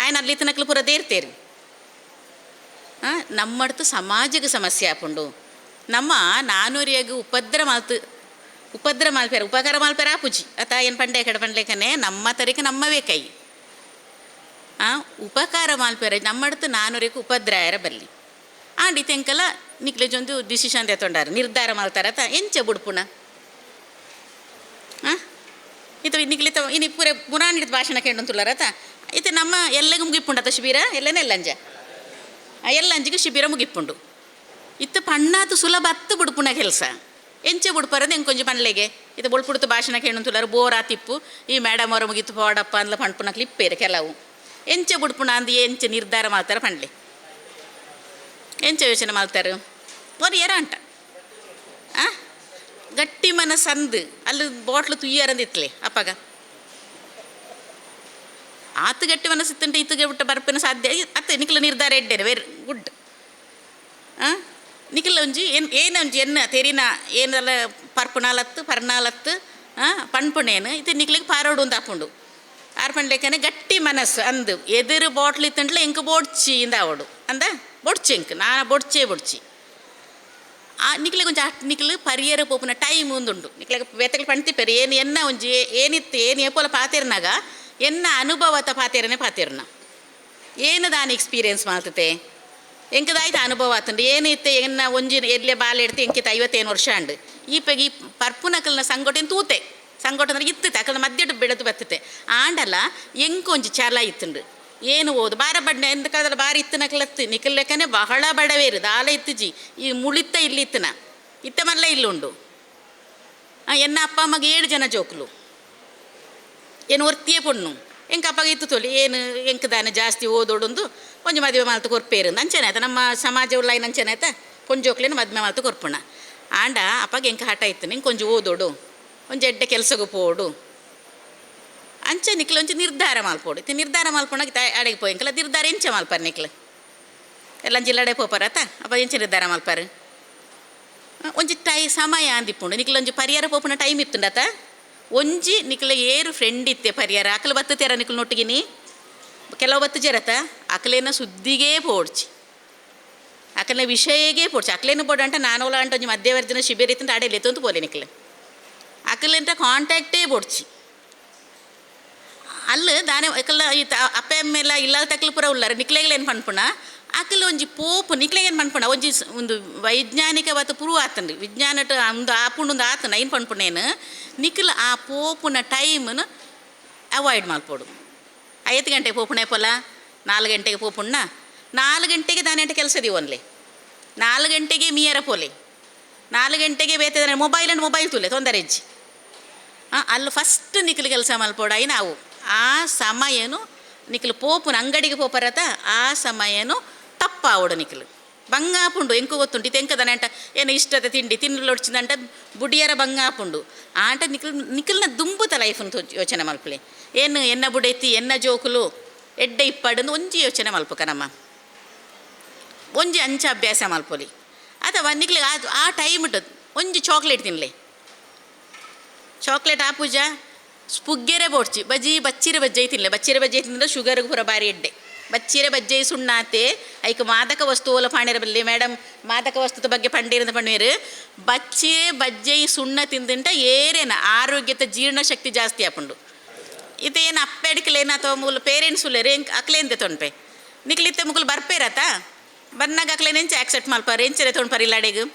ಆಯ್ನ ಅಲ್ಲಿ ತನಕಲು ಪೂರ ದೇರ್ತೇರಿ ನಮ್ಮಡ್ತು ಸಮಾಜಕ್ಕೆ ಸಮಸ್ಯೆ ಹಾಕೊಂಡು ನಮ್ಮ ನಾನೂರಿಯಾಗಿ ಉಪದ್ರ ಮಾಲ್ಪೇರ ಉಪಕಾರ ಮಾಲ್ಪೇರ ಆಪುಜಿ ಅತ ಏನು ಪಂಡೆ ಕಡೆ ಪಂಡ್ಲೇಕನೆ ನಮ್ಮ ತರಿಕೆ ನಮ್ಮವೇ ಕೈ ಉಪಕಾರ ಮಾಲ್ಪೇರ ನಮ್ಮಡ್ತು ನಾನೂರಿಗೆ ಉಪದ್ರಾಯರ ಬಲ್ಲಿ ಆಂಡಿ ತೆಂಕಲ ನಿಕ್ಲೆಜೊಂದು ಡಿಸಿಷನ್ ತೆತ್ತೊಂಡಾರ ನಿರ್ಧಾರ ಮಾಡ್ತಾರ ತ ಎಂಚ ಬುಡ್ಪುಣ ಇದು ನಿಕ್ಲಿತ ಇನ್ನು ಪೂರ ಮುರಾಣಿದ ಭಾಷಣ ಕೇಳಂತುಳ್ಳಾರತ ಇದು ನಮ್ಮ ಎಲ್ಲಗೂ ಮುಗಿಪ್ಪುಂಡತ ಶಿಬಿರ ಎಲ್ಲನೇ ಎಲ್ಲಂಜ ಎಲ್ಲಂಜಿಗೆ ಶಿಬಿರ ಮುಗಿಪ್ಪುಂಡು ಇತ್ತು ಪಣ್ಣಾತು ಸುಲಭ ಹತ್ತು ಬುಡ್ಪುಣ ಕೆಲಸ ಎಂಚೆ ಬುಡ್ಪರದು ಹೆಂಗೆ ಕೊಂಚ ಪಣ್ಲೆಗೆ ಇದು ಬೊಳ್ಪುಡ್ತು ಭಾಷಣ ಕೇಳಂತುಳ್ಳಾರು ಬೋರಾ ತಿಪ್ಪು ಈ ಮೇಡಮ್ ಅವರ ಮುಗಿತು ಪೋಡಪ್ಪ ಅಂದ್ಲ ಪಣ್ಪುನ ಕ್ಲಿಪ್ಪೇರು ಕೆಲವು ಎಂಚೆ ಬುಡ್ಪುಣ ಅಂದು ಎಂಚೆ ನಿರ್ಧಾರ ಮಾಡ್ತಾರೆ ಪಂಡ್ಲೆ ಎಂಚ ಯೋಚನೆ ಮಾಡ್ತಾರೆ ಒಂದು ಅಂಟ ಗಟ್ಟಿ ಮನಸ್ಸಂದು ಅಲ್ಲಿ ಬಾಟ್ಲು ತುಯ್ಯಾರಂದಿತ್ಲೆ ಅಪ್ಪಗ ಆತು ಗಟ್ಟಿ ಮನಸ್ಸಿತ್ತಂటే ಇತ್ತಿಗೆ ಬಿಟ್ಟ ಬರ್ಪಿನ ಸಾಧ್ಯ ಅತ್ತೆ ನಿಕ್ಲ ನಿರ್ಧಾರ ಎಡ್ಡೇನೆ ವೆರಿ ಗುಡ್ ನಿಕ್ಲ ಒಂಜಿ ಏನೊಂಜಿ ಎನ್ನ ತೆರಿನ ಏನೆಲ್ಲ ಪರ್ಪುನಾಲತ್ತು ಪರ್ನಾಲತ್ತು ಪಣ್ಪುಣೇನು ಇದು ನಿಕ್ಲಿಗೆ ಪಾರೋಡು ಅಂತ ಹಾಕೊಂಡು ಆರ್ಪಂಡ್ಲೇಕನೆ ಗಟ್ಟಿ ಮನಸ್ಸು ಅಂದು ಎದುರು ಬಾಟ್ಲ್ ಇತ್ತಂಟ್ಲೆ ಎಂಕ ಬೋಡ್ಚಿ ಇಂದ ಅವಡು ಅಂದ ಬೊಡ್ಚಿ ಎಂಕ್ ನಾನು ಬೊಡ್ಚಿ ನಿಕ್ಲೆ ಕೊಂಚ ನಿಕ್ಲು ಪರಿಯರ ಪೋಪುನ ಟೈಮ್ ಒಂದುಂಡು ನಿಕ್ಲೆಗೆ ಬೇತಗಳು ಪಣ್ತಿಪ್ಪೇರು ಏನು ಎನ್ನ ಒಂಜಿ ಏನಿತ್ತು ಏನು ಏಪೋಲ ಪಾತೇರ್ನಾಗ ಎನ್ನ ಅನುಭವತ ಪಾತೇರನ ಏನು ದಾನಿ ಎಕ್ಸ್ಪೀರಿಯನ್ಸ್ ಮಾಡ್ತತೆ ಎಂಕದಾಯ್ತು ಅನುಭವ ಆತಂಡು ಏನಿತ್ತೆ ಎನ್ನ ಒಂಜಿ ಎಲ್ಲೇ ಬಾಲ್ ಎಡ್ತಿ ಎಂಕಿತ 51 ವರ್ಷ ಅಂಡು ಈ ಪರ್ಪುನಕಲ್ನ ಸಂಗೋಟೆನ್ ತೂತೆ ಸಂಗೋಟ ಅಂದ್ರೆ ಇತ್ತತೆ ಅಕಲ್ನ ಮಧ್ಯಡು ಬೆಳೆದು ಬರ್ತತೆ ಆಂಡಲ್ಲ ಎಂಕೊಂಜಿ ಚಾಲ ಇತ್ತುಂಡು ಏನು ಓದು ಬಾರ ಬಡ್ಡ ಎಂದ ಕಾಲದಲ್ಲಿ ಬಾರಿ ಇತ್ತನಕ್ಲತ್ತು ನಿಕಲ್ಲೆಕ್ಕನೆ ಬಹಳ ಬಡವೇರು ದಾಲ ಇತ್ತುಜಿ ಈ ಮುಳಿತ ಇಲ್ಲಿ ಇತ್ತ ಮಲ್ಲ ಇಲ್ಲುಂಡು ಎನ್ನ ಅಪ್ಪ ಅಮ್ಮಗೆ 7 ಜನ ಜೋಕ್ಲು ಏನು ಒರ್ತಿಯೇ ಪೊಣ್ಣು ಎಂಕ ಅಪ್ಪಗೆ ಇತ್ತು ತೊಲಿ ಏನು ಎಂಕ ದಾನೆ ಜಾಸ್ತಿ ಓದೋಡೊಂದು ಕೊಂಚ ಮದುವೆ ಮಾಲ್ತು ಕೊರ್ಪೇರು ಅಂಚನೆ ಆಯ್ತು ನಮ್ಮ ಸಮಾಜ ಉಳ್ಳಾಯಿನ ಅಂಚನೆ ಆಯ್ತಾ ಕೊಂಜೋಕ್ಲೇನು ಮದುವೆ ಮಾಲ್ತು ಕೊರ್ಪುಣ ಆಂಡ ಅಪ್ಪಗೆ ಎಂಕ ಹಠ ಇತ್ತು ನಿಂಗೆ ಕೊಂಚ ಓದೋಡು ಒಂಜಿ ಎಡ್ಡೆ ಕೆಲಸಗೂ ಪೋಡು ಅಂಚೆ ನಿಕ್ಲು ಒಂಚ ನಿರ್ಧಾರ ಮಾಲ್ಪೋಡು ಇತ್ತು ನಿರ್ಧಾರ ಮಾಲ್ಪೋಣಾಗ ಅಡೆಗೆ ಪೋಯಂಕಲ್ಲ ನಿರ್ಧಾರ ಎಂಚ ಮಾಲ್ಪಾರ ನಿಕ್ಲು ಎಲ್ಲ ಜಿಲ್ಲಾಡೆ ಪೋಪಾರತ್ತ ಅಪ್ಪ ಎಂಚ ನಿರ್ಧಾರ ಮಾಲ್ಪಾರು ಒಂಜಿ ಸಮಯ ಅಂದಿಪ್ಪುಂಡು ನಿಕ್ಲು ಒಂಜಿ ಪರಿಹಾರ ಪೋಪುನ ಟೈಮ್ ಇತ್ತುಂಡತ ಒಂಜಿ ನಿಕ್ಲ ಏರು ಫ್ರೆಂಡ್ ಇತ್ತೆ ಪರಿಹಾರ ಅಕಲು ಬತ್ತುತ್ತೀರ ನಿಕ್ಲು ನೊಟ್ಟಿಗಿನಿ ಕೆಲವು ಬತ್ತು ಜರತ ಅಕಲೇನ ಸುದ್ದಿಗೇ ಪೋಡ್ಚಿ ಅಕಲ್ನ ವಿಷಯಗೇ ಪೋಡ್ಚಿ ಅಕಲೇನು ಬೋಡಂಟ ನಾನೋಲ ಅಂಟ ಒಂಜಿ ಮಧ್ಯವರ್ಜನ ಶಿಬಿರ ಇತ್ತಂತ ಅಡೆ ಎತ್ತಂತ ಪೋಲೆ ನಿಕ್ಲು ಅಕಲೆಂಟ ಕಾಂಟ್ಯಾಕ್ಟೇ ಪೋಡ್ಚಿ ಅಲ್ಲ ದಾನೆ ಅಕಲ್ಲ ಅಪ್ಪೆ ಅಮ್ಮೆಲ್ಲ ಇಲ್ಲದ ತಕ್ಲು ಪುರ ಉಳ್ಳಾರ ನಿಕ್ಲೆಗಳೇನು ಪಣ್ಪುಣ ಅಕಲ್ ಒಂಜಿ ಪೋಪು ನಿಕ್ಲೆಗೇನು ಪಣ್ಪುಣ ಒಂಜಿ ಒಂದು ವೈಜ್ಞಾನಿಕವಾದ ಪುರು ಆತಂಡು ವಿಜ್ಞಾನ ಒಂದು ಆಪುಂಡು ಒಂದು ಆತನ ಏನು ಪಣ್ಪುಣೇನು ನಿಕ್ಲ ಆ ಪೋಪುನ ಟೈಮನ್ನು ಅವಾಯ್ಡ್ ಮಾಡ್ಪೋಡು 5 ಗಂಟೆಗೆ ಪೋಪುಣ ಪೋಲ 4 ಗಂಟೆಗೆ ಪೋಪುಣ್ಣ 4 ಗಂಟೆಗೆ ದಾನೆಂಟ ಕೆಲಸ ದೀವನ್ಲೆ 4 ಗಂಟೆಗೆ ಮೀಯರ ಪೋಲೆ 4 ಗಂಟೆಗೆ ಬೇತದ ಮೊಬೈಲ್ ತುಲೆ ತೊಂದರೆ ಇಜ್ಜಿ ಅಲ್ಲಿ ಫಸ್ಟ್ ನಿಕ್ಲು ಕೆಲಸ ಮಲ್ಪೋಡಾಯಿ ನಾವು ಆ ಸಮಯನು ನಿಕ್ಲು ಪೋಪುನ ಅಂಗಡಿಗೆ ಪೋಪರತ ಆ ಸಮಯನು ತಪ್ಪಾವಡು ನಿಕ್ಲು ಬಂಗಾಪುಂಡು ಎಂಕು ಗೊತ್ತುಂಟು ಇದು ಎಂಕದನ ಅಂಟ ಏನು ಇಷ್ಟದ ತಿಂಡಿ ತಿನ್ನಲೊಡ್ಚಿದಂಟ ಬುಡಿಯರ ಬಂಗಾಪುಂಡು ಆಂಟ ನಿಕ್ಲನ ದುಂಬುತ ಲೈಫ್ನು ಯೋಚನೆ ಮಲ್ಪಲೆ ಏನು ಎನ್ನ ಬುಡೆತ್ತಿ ಎನ್ನ ಜೋಕುಲು ಎಡ್ಡೆ ಇಪ್ಪಡನ್ನು ಒಂಜಿ ಯೋಚನೆ ಮಲ್ಪಕ ನಮ್ಮ ಒಂಜಿ ಅಂಚ ಅಭ್ಯಾಸ ಮಲ್ಪೊಲಿ ಅಥವಾ ನಿಕ್ಲಿಗೆ ಆ ಟೈಮ್ ಇಟ್ಟದು ಒಂಜಿ ಚಾಕ್ಲೇಟ್ ತಿನ್ನಲೆ ಚಾಕ್ಲೇಟ್ ಆಪುಜ ಸ್ಪುಗ್ಗೆರೆ ಬೋಡ್ಚಿ ಬಜ್ಜಿರ ಬಜ್ಜಿ ತಿನ್ನಲೆ ಬಜ್ಜಿರ ಬಜ್ಜಿ ತಿಂದ್ರೆ ಶುಗರ್ಗೆ ಪೂರ ಬಾರಿ ಎಡ್ಡೆ ಬಚ್ಚಿರೆ ಬಜ್ಜೆ ಸುಣ್ಣಾತೆ ಐಕ್ ಮಾದಕ ವಸ್ತುವಲ ಪಾಣಿರ ಬಲ್ಲಿ ಮೇಡಮ್ ಮಾದಕ ವಸ್ತುದ ಬಗ್ಗೆ ಪಂಡಿರದ ಪಣ್ಣೀರು ಬಚ್ಚಿರೆ ಬಜ್ಜೆ ಸುಣ್ಣ ತಿಂದಿಂಟ ಏರೇನ ಆರೋಗ್ಯದ ಜೀರ್ಣಶಕ್ತಿ ಜಾಸ್ತಿ ಆಪುಂಡು ಇದೇನು ಅಪ್ಪೆಡ್ಕಲೇನ ಅಥವಾ ಮೂಲ ಪೇರೆಂಟ್ಸ್ ಉಲ್ಲೇರು ಅಕ್ಲೇಂದೆ ತೊಂಡ್ಪೆ ನಿಕ್ಲಿತ್ತೆ ಮುಗುಲು ಬರ್ಪೇರತ ಬಂದಾಗ ಅಕ್ಲೇನು ಎಂಚ ಆಕ್ಸೆಪ್ಟ್ ಮಲ್ಪಾರು ಎಂಚರೆ ತೊಂಡ್ಪಾರು ಇಲ್ಲಾಡೆಗು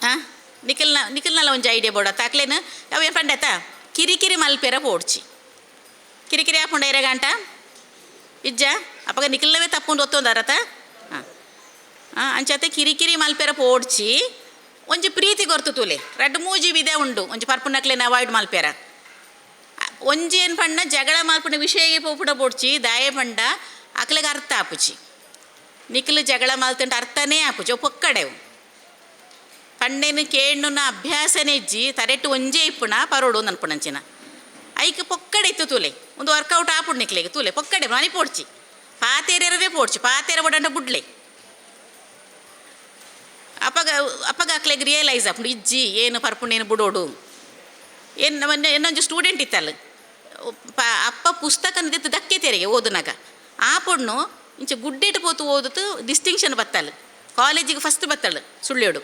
ಹಾಂ ನಿಖಿಲ್ನಲ್ಲ ಒಂಜಿ ಐಡಿಯಾ ಬೋಡತ್ತ ಅಕ್ಲೇನು ಅವು ಏನು ಪಂಡತ ಕಿರಿಕಿರಿ ಮಲ್ಪೇರ ಪೋಡ್ಚಿ ಕಿರಿಕಿರಿ ಹಾಪುಂಡ ಎರೆ ಗಂಟ ಇಜ್ಜ ಅಪ್ಪಗ ನಿಖಿಲ್ನವೇ ತಪ್ಪುಂಡು ಒತ್ತೊಂದಾರತ ಹಾಂ ಅಂಚತೆ ಕಿರಿಕಿರಿ ಮಲ್ಪೇರ ಪೋಡ್ಚಿ ಒಂಜಿ ಪ್ರೀತಿ ಗೊರ್ತು ತೂಲೆ ರಡ್ಡು ಮೂಜಿ ವಿದೆ ಉಂಡು ಒಂಜಿ ಪರ್ಪುನಕ್ಲೇನ ಅವಾಯ್ಡ್ ಮಲ್ಪೇರ ಒಂಜಿ ಏನು ಪಂಡ ಜಗಳ ಮಲ್ಪುನ ವಿಷಯಗೆ ಪೋಪುಡ ಪೋಡ್ಚಿ ದಾಯ ಪಂಡ ಅಕ್ಲೆಗೆ ಅರ್ಥ ಆಪುಚಿ ನಿಖಿಲ್ ಜಗಳ ಮಲ್ತಂಟ ಅರ್ಥನೇ ಆಪುಚಿ ಅವು ಪೊಕ್ಕಡೆವು ಪಂಡೇನು ಕೇಣ್ಣುನ ಅಭ್ಯಾಸನೇ ಇಜ್ಜಿ ತರೆಟ್ಟು ಒಂಜೇ ಇಪ್ಪುಣ ಪರೋಡು ಅನ್ಪುಣಂಚಿನ ಐಕ್ ಪೊಕ್ಕಡೆ ಇತ್ತು ತೂಲೆ ಒಂದು ವರ್ಕೌಟ್ ಆಪುಡು ನಿಕ್ಲಿಗೆ ತೂಲೆ ಪೊಕ್ಕಡೆ ಮನಿ ಪೋಡ್ಚಿ ಪಾತೇರವೇ ಪೋಡ್ಚಿ ಪಾತೇರ ಬೊಡಂಡ ಬುಡ್ಲೆ ಅಪ್ಪಗ ಅಕ್ಲೆಗೆ ರಿಯಲೈಸ್ ಆಪುಂಡು ಇಜ್ಜಿ ಏನು ಪರ್ಪುಣೇನು ಬುಡೋಡು ಏನು ಇನ್ನೊಂದು ಸ್ಟೂಡೆಂಟ್ ಇತ್ತಲ್ಲ ಅಪ್ಪ ಪುಸ್ತಕನ ದಕ್ಕೆ ತೆರಿಗೆ ಓದುನಾಗ ಆ ಪೊಣ್ಣು ಇಂಚ ಗುಡ್ಡೆಟ್ಟು ಪೋತು ಓದುತ್ತು ಡಿಸ್ಟಿಂಕ್ಷನ್ ಬತ್ತಳು ಕಾಲೇಜಿಗೆ ಫಸ್ಟ್ ಬತ್ತಳು ಸುಳ್ಳ್ಯೋಡು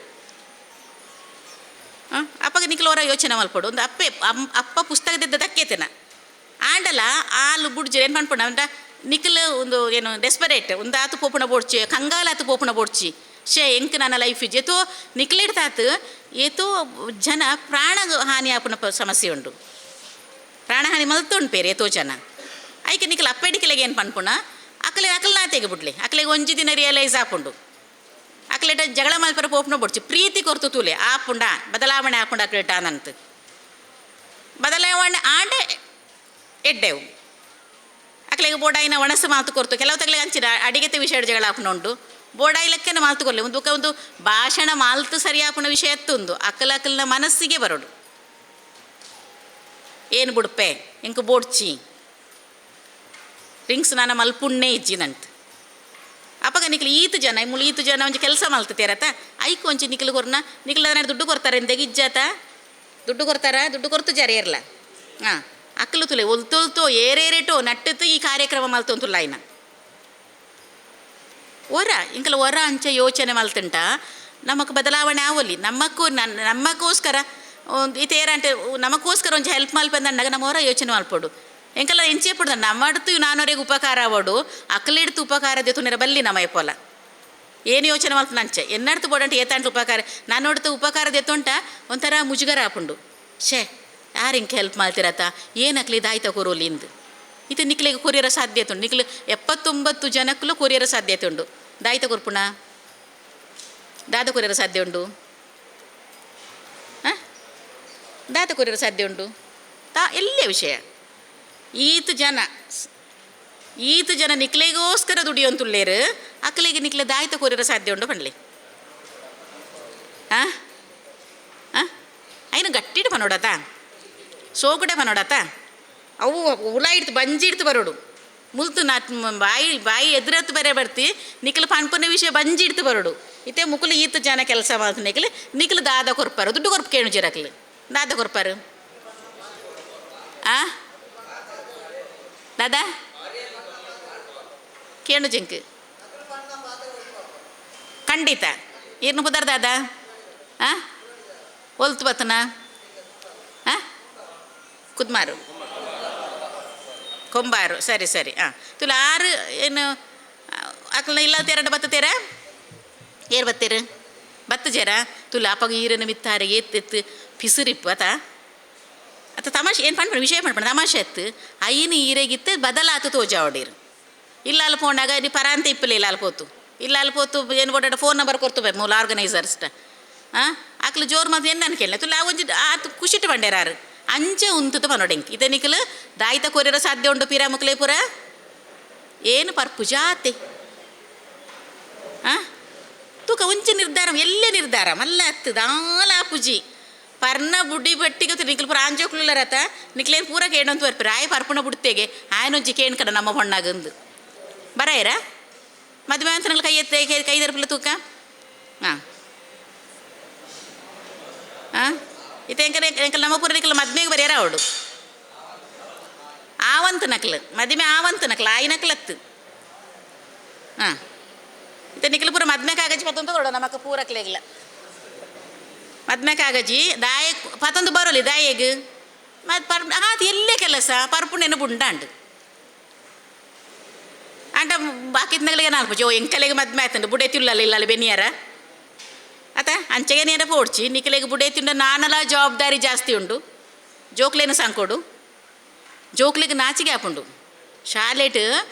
ಅಪ್ಪಗ ನಿಖಿಲ್ ಹೊರ ಯೋಚನೆ ಮಲ್ಪಡು ಒಂದು ಅಪ್ಪ ಪುಸ್ತಕದಿದ್ದ ದಕ್ಕೆತೇನ ಆಂಡಲ ಆಲು ಬುಡ್ಜಿ ಏನು ಪನ್ಪುಣ ಅಂಡ ನಿಖಿಲ್ ಒಂದು ಏನು ಡೆಸ್ಪರೇಟ್ ಒಂದು ಆತು ಪೋಪುಣ ಬೋಡ್ಚಿ ಕಂಗಾಲ ಆತು ಪೋಪುಣ ಬೋಡ್ಚಿ ಎಂಕ್ ನನ್ನ ಲೈಫ್ ಇಜ್ಜಿ ಏತೋ ನಿಖಿಲಿಡ್ತಾತು ಏತೋ ಜನ ಪ್ರಾಣ ಹಾನಿ ಆಪುನ ಸಮಸ್ಯೆ ಉಂಡು ಪ್ರಾಣಹಾನಿ ಮಲ್ತೊಂಡು ಪೇರು ಏತೋ ಜನ ಐಕೆ ನಿಖಿಲ್ ಅಪ್ಪೆಡಿಕೆಲೆಗೆ ಏನು ಪನ್ಪುಣ ಅಕ್ಲೆ ತೆಗೆ ಬಿಡ್ಲಿ ಅಕ್ಲೆಗೆ ಒಂಜಿ ದಿನ ರಿಯಲೈಸ್ ಆಪುಂಡು ಅಕ್ಲೆಟ ಜಗಳ ಮಲ್ಪರ ಪೋಪುನ ಬೊಡ್ಚಿ ಪ್ರೀತಿ ಕೊರ್ತು ತೂಲೆ ಆಪುಂಡ ಬದಲಾವಣೆ ಆಪುಂಡ ಅಕ್ಲೆಟ ಅನಂತ ಬದಲಾವಣೆ ಆಂಡೆ ಎಡ್ಡೆವು ಅಕ್ಲೆಗೆ ಬೋಡಾಯಿನ ಒಣಸು ಮಾತು ಕೊರ್ತು ಕೆಲವು ತಗಲಿಗೆ ಹಂಚಿನ ಅಡಿಗೆತೆ ವಿಷಯ ಜಗಳ ಆಪುನ ಉಂಡು ಬೋಡಾಯಿಲಕ್ಕೇನೆ ಮಾತು ಕೊರ್ಲಿ ಒಂದು ಭಾಷಣ ಮಾಲ್ತು ಸರಿಯಾಪುನ ವಿಷಯ ಎತ್ತೊಂದು ಅಕ್ಕಲಕ್ಕಲ್ನ ಮನಸ್ಸಿಗೆ ಬರೋಡು ಏನು ಬುಡ್ಪೆ ಎಂಕು ಬೋಡ್ಚಿ ರಿಂಗ್ಸ್ ನಾನು ಮಲ್ಪುಣ್ಣೆ ಇಜ್ಜಿದಂತ ಅಪ್ಪಗ ನಿಖಿಲ್ ಈತು ಜನ ಒಂಜಿ ಕೆಲಸ ಮಲ್ತೇರತ ಐಕು ಒಂಚಿ ನಿಖಿಲ್ ಕೊರ್ನ ನಿಖಿಲ್ ಅದನ್ನ ದುಡ್ಡು ಕೊಡ್ತಾರೆ ಎಂದಾಗ ಇಜ್ಜಾತ ದುಡ್ಡು ಕೊಡ್ತಾರ ದುಡ್ಡು ಕೊರ್ತು ಜರಿಯರ್ಲ ಹಾಂ ಅಕ್ಕಲು ತುಲೆ ಒಲ್ತೊಲ್ತೋ ಏರೇರೇಟೋ ನಟ್ಟತ್ತು ಈ ಕಾರ್ಯಕ್ರಮ ಮಲ್ತೊಂತುಲ್ಲ ಆಯ್ನ ಇಂಕಲ ಹೊರ ಅಂಚೆ ಯೋಚನೆ ಮಲ್ತುಂಟ ನಮಕ್ ಬದಲಾವಣೆ ಆವಲ್ಲಿ ನಮ್ಮಕ್ಕೋಸ್ಕರ ಇತೇರಂಟೆ ನಮಗೋಸ್ಕರ ಒಂಚೆ ಹೆಲ್ಪ್ ಮಲ್ಪಂದಂಡಾಗ ನಮ್ಮ ಹೊರ ಯೋಚನೆ ಮಲ್ಪಡು ಎಂಕಲ್ಲ ಎಂಚೆ ಪಡ್ದ ನಮ್ಮಡ್ತು ನಾನವರೆಗೆ ಉಪಕಾರ ಆವಡು ಅಕ್ಕಲಿಡ್ತು ಉಪಕಾರ ದೇತುನಿರ ಬಲ್ಲಿ ನಮ್ಮ ಎಪ್ಪಲ್ಲ ಏನು ಯೋಚನೆ ಮಲ್ಪ ನಂಚೆ ಎನ್ನಡ್ತು ಬೋಡಂಟು ಏತಂಟು ಉಪಕಾರ ನಾನು ನೋಡ್ತು ಉಪಕಾರ ದೇತುಂಟ ಒಂಥರ ಮುಜುಗರ ಆಪುಂಡು ಯಾರು ಹಿಂಗೆ ಹೆಲ್ಪ್ ಮಾಡ್ತಿರತ್ತ ಏನಕ್ಲಿ ದಾಯ್ತ ಕೊರೋಲಿ ಇಂದು ಇದು ನಿಕ್ಲಿಗೆ ಕೊರಿಯರ ಸಾಧ್ಯತೆ ಉಂಟು ನಿಕ್ಲು 79 ಜನಕ್ಕೂ ಕೊರಿಯರ ಸಾಧ್ಯತೆ ಉಂಡು ದಾಯ್ತ ಕೊರ್ಪುಣ ದಾದ ಕೊರಿಯರ ಸಾಧ್ಯ ಉಂಡು ದಾದ ಕೊರಿಯರ ಸಾಧ್ಯ ಉಂಡು ಎಲ್ಲೇ ವಿಷಯ ಈತು ಜನ ನಿಕ್ಲೆಗೋಸ್ಕರ ದುಡಿಯೊಂತುಳ್ಳೇರು ಅಕ್ಕಲಿಗೆ ನಿಕ್ಲೆ ದಾಯ್ತ ಕೊರಿಯರ ಸಾಧ್ಯ ಉಂಡು ಪಂಡ್ಲಿ ಐನು ಗಟ್ಟಿಡು ಪನೋಡತ ಸೋಗುಡೆ ಪನೋಡತ ಅವು ಹುಳ ಇಡ್ತು ಬಂಜಿ ಇಡ್ತು ಬರೋಡು ಮುಲ್ತು ಬಾಯಿ ಎದುರತ್ತು ಬೇರೆ ಬರ್ತಿ ನಿಖಿಲ್ ಪನ್ಪುನ ವಿಷಯ ಬಂಜಿ ಇಡ್ತು ಬರೋಡು ಇತ್ತೆ ಮುಕುಲು ಈತು ಜನ ಕೆಲಸ ಮಾಡ್ತು ನಿಖಿಲ್ ದಾದ ಕೊರ್ಪಾರು ದುಡ್ಡು ಕೊರ್ಪು ಕೇಳು ಜಿರಕ್ಲಿ ದಾದ ಕೊರ್ಪಾರು ದಾದಾ ಕೇಳು ಜಿಂಕ್ ಖಂಡಿತ ಏನು ಪುದರ್ ದಾದಾ ಒಲ್ತು ಬತ್ತನ ಕುದ್ಮಾರು ಕೊಂಬಾರು ಸರಿ ತುಲ ಆರು ಏನು ಅಕ್ಲ ಇಲ್ಲ ತೆರಡು ಬತ್ತೇರ ಏರು ಬತ್ತೇರು ಬತ್ತು ಜರ ತುಲ ಅಪ್ಪಗ ಈರನ್ನು ಮಿತ್ತಾರೆ ಎತ್ತೆತ್ತು ಪಿಸುರಿಪ್ಪು ಅತ್ತ ತಮಾಷೆ ಏನು ಪಣ್ಣ ವಿಷಯ ಮಾಡ್ಪಣ ತಮಾಷೆ ಎತ್ತು ಐನು ಈರೆಗಿತ್ತು ಬದಲಾತು ತೋಜಾವಡೀರು ಇಲ್ಲ ಅಲ್ಲಿ ಫೋನಾಗ ನೀ ಪರಾಂತ ಇಪ್ಪಲೆ ಇಲ್ಲ ಅಲ್ಲಿ ಪೋತು ಇಲ್ಲ ಅಲ್ಲಿ ಪೋತು ಏನು ಬೋಡ ಫೋನ್ ನಂಬರ್ ಕೊರ್ತು ಮೂಲ ಆರ್ಗನೈಸರ್ಸ್ಟ ಅಕ್ಲು ಜೋರು ಮಾತು ಏನು ನಾನು ಕೇಳಲ್ಲ ತುಲ ಒಂಜಿ ಆತು ಖುಷಿಟ್ಟು ಬಂಡೇರಾರು ಅಂಚೆ ಉಂತುತ್ತು ಪನೋಡೆಂಕ್ ಇದೇ ನಿಖಲು ದಾಯ್ತ ಕೊರಿಯರ ಸಾಧ್ಯ ಉಂಟು ಪಿರಾ ಮುಕ್ಲೆ ಪುರ ಏನು ಪರ್ಪು ಜಾತೆ ತೂಕ ಒಂಚೆ ನಿರ್ಧಾರ ಎಲ್ಲೇ ನಿರ್ಧಾರ ಮಲ್ಲ ಹತ್ತು ದಾಲಾಪುಜಿ ಪರ್ನ ಬುಡ್ಡಿ ಬಟ್ಟಿಗೆ ನಿಖಲ್ ಪುರ ಆಂಜೋಕ್ಲುಲ್ಲರತ ನಿಕ್ಲೇನು ಪೂರ ಕೇಳಂತ ಬರ್ಪಿರ ಆಯ್ ಪರ್ಪುನ ಬುಡ್ತೆಗೆ ಆಯನೊಂಜಿ ಕೇಣ್ ಕಡ ನಮ್ಮ ಹೊಣ್ಣಾಗಂದು ಬರಾಯಿರ ಮದುವೆ ಅಂತ ಕೈ ಎತ್ತೆ ಕೈದರ್ಪುಲ್ಲ ತೂಕ ಇತ್ತೆ ಎಂಕಲ್ ನಮ್ಮ ಪೂರ ನಿಖಲ್ ಮದ್ಮೆಗೆ ಬರೆಯಾರ ಅವಡು ಆ ಆವಂತ ನಕ್ಲು ಮದುವೆ ಆವಂತ ನಕ್ಲು ಆಯ್ನಕ್ಲತ್ತು ಹಾಂ ಇತ್ತ ನಿಕ್ಲು ಪೂರ ಮದ್ಮೆ ಕಾಗಜಿ ಪತ್ತೊಂದು ಕೊಡೋ ನಮಕ್ಕೆ ಪೂರಕ್ಲೆಗ್ಲ ಮದ್ಮೆ ಕಾಗಜಿ ದಾಯ ಪತ್ತೊಂದು ಬರೋಲಿ ದಾಯಗ್ ಮತ್ತು ಅದು ಎಲ್ಲೇ ಕೆಲಸ ಪರ್ಪುಣ್ಣೆನು ಬುಂಡಾಂಡು ಅಂಟ ಬಾಕಿತ್ನಗಳಿಗೆ ನಾಲ್ಕು ಜೋ ಎಂಕಲೆಗೆ ಮದ್ಮೆ ಆಯ್ತಂಡು ಬುಡೆ ತಿಳ್ಳಲ್ಲ ಇಲ್ಲ ಬೆನಿಯಾರ ಆತ ಅಂಚೆಗೆ ನೇರ ಪೋಡ್ಚಿ ನಿಖಲೆಗೆ ಬುಡೆ ತಿಂಡ ನಾನಲ್ಲ ಜವಾಬ್ದಾರಿ ಜಾಸ್ತಿ ಉಂಡು ಜೋಕ್ಲೇನು ಸಂಕೋಡು ಜೋಕ್ಲಿಗೆ ನಾಚಿಗೆ ಹಾಪುಂಡು ಶಾಲೆಟ್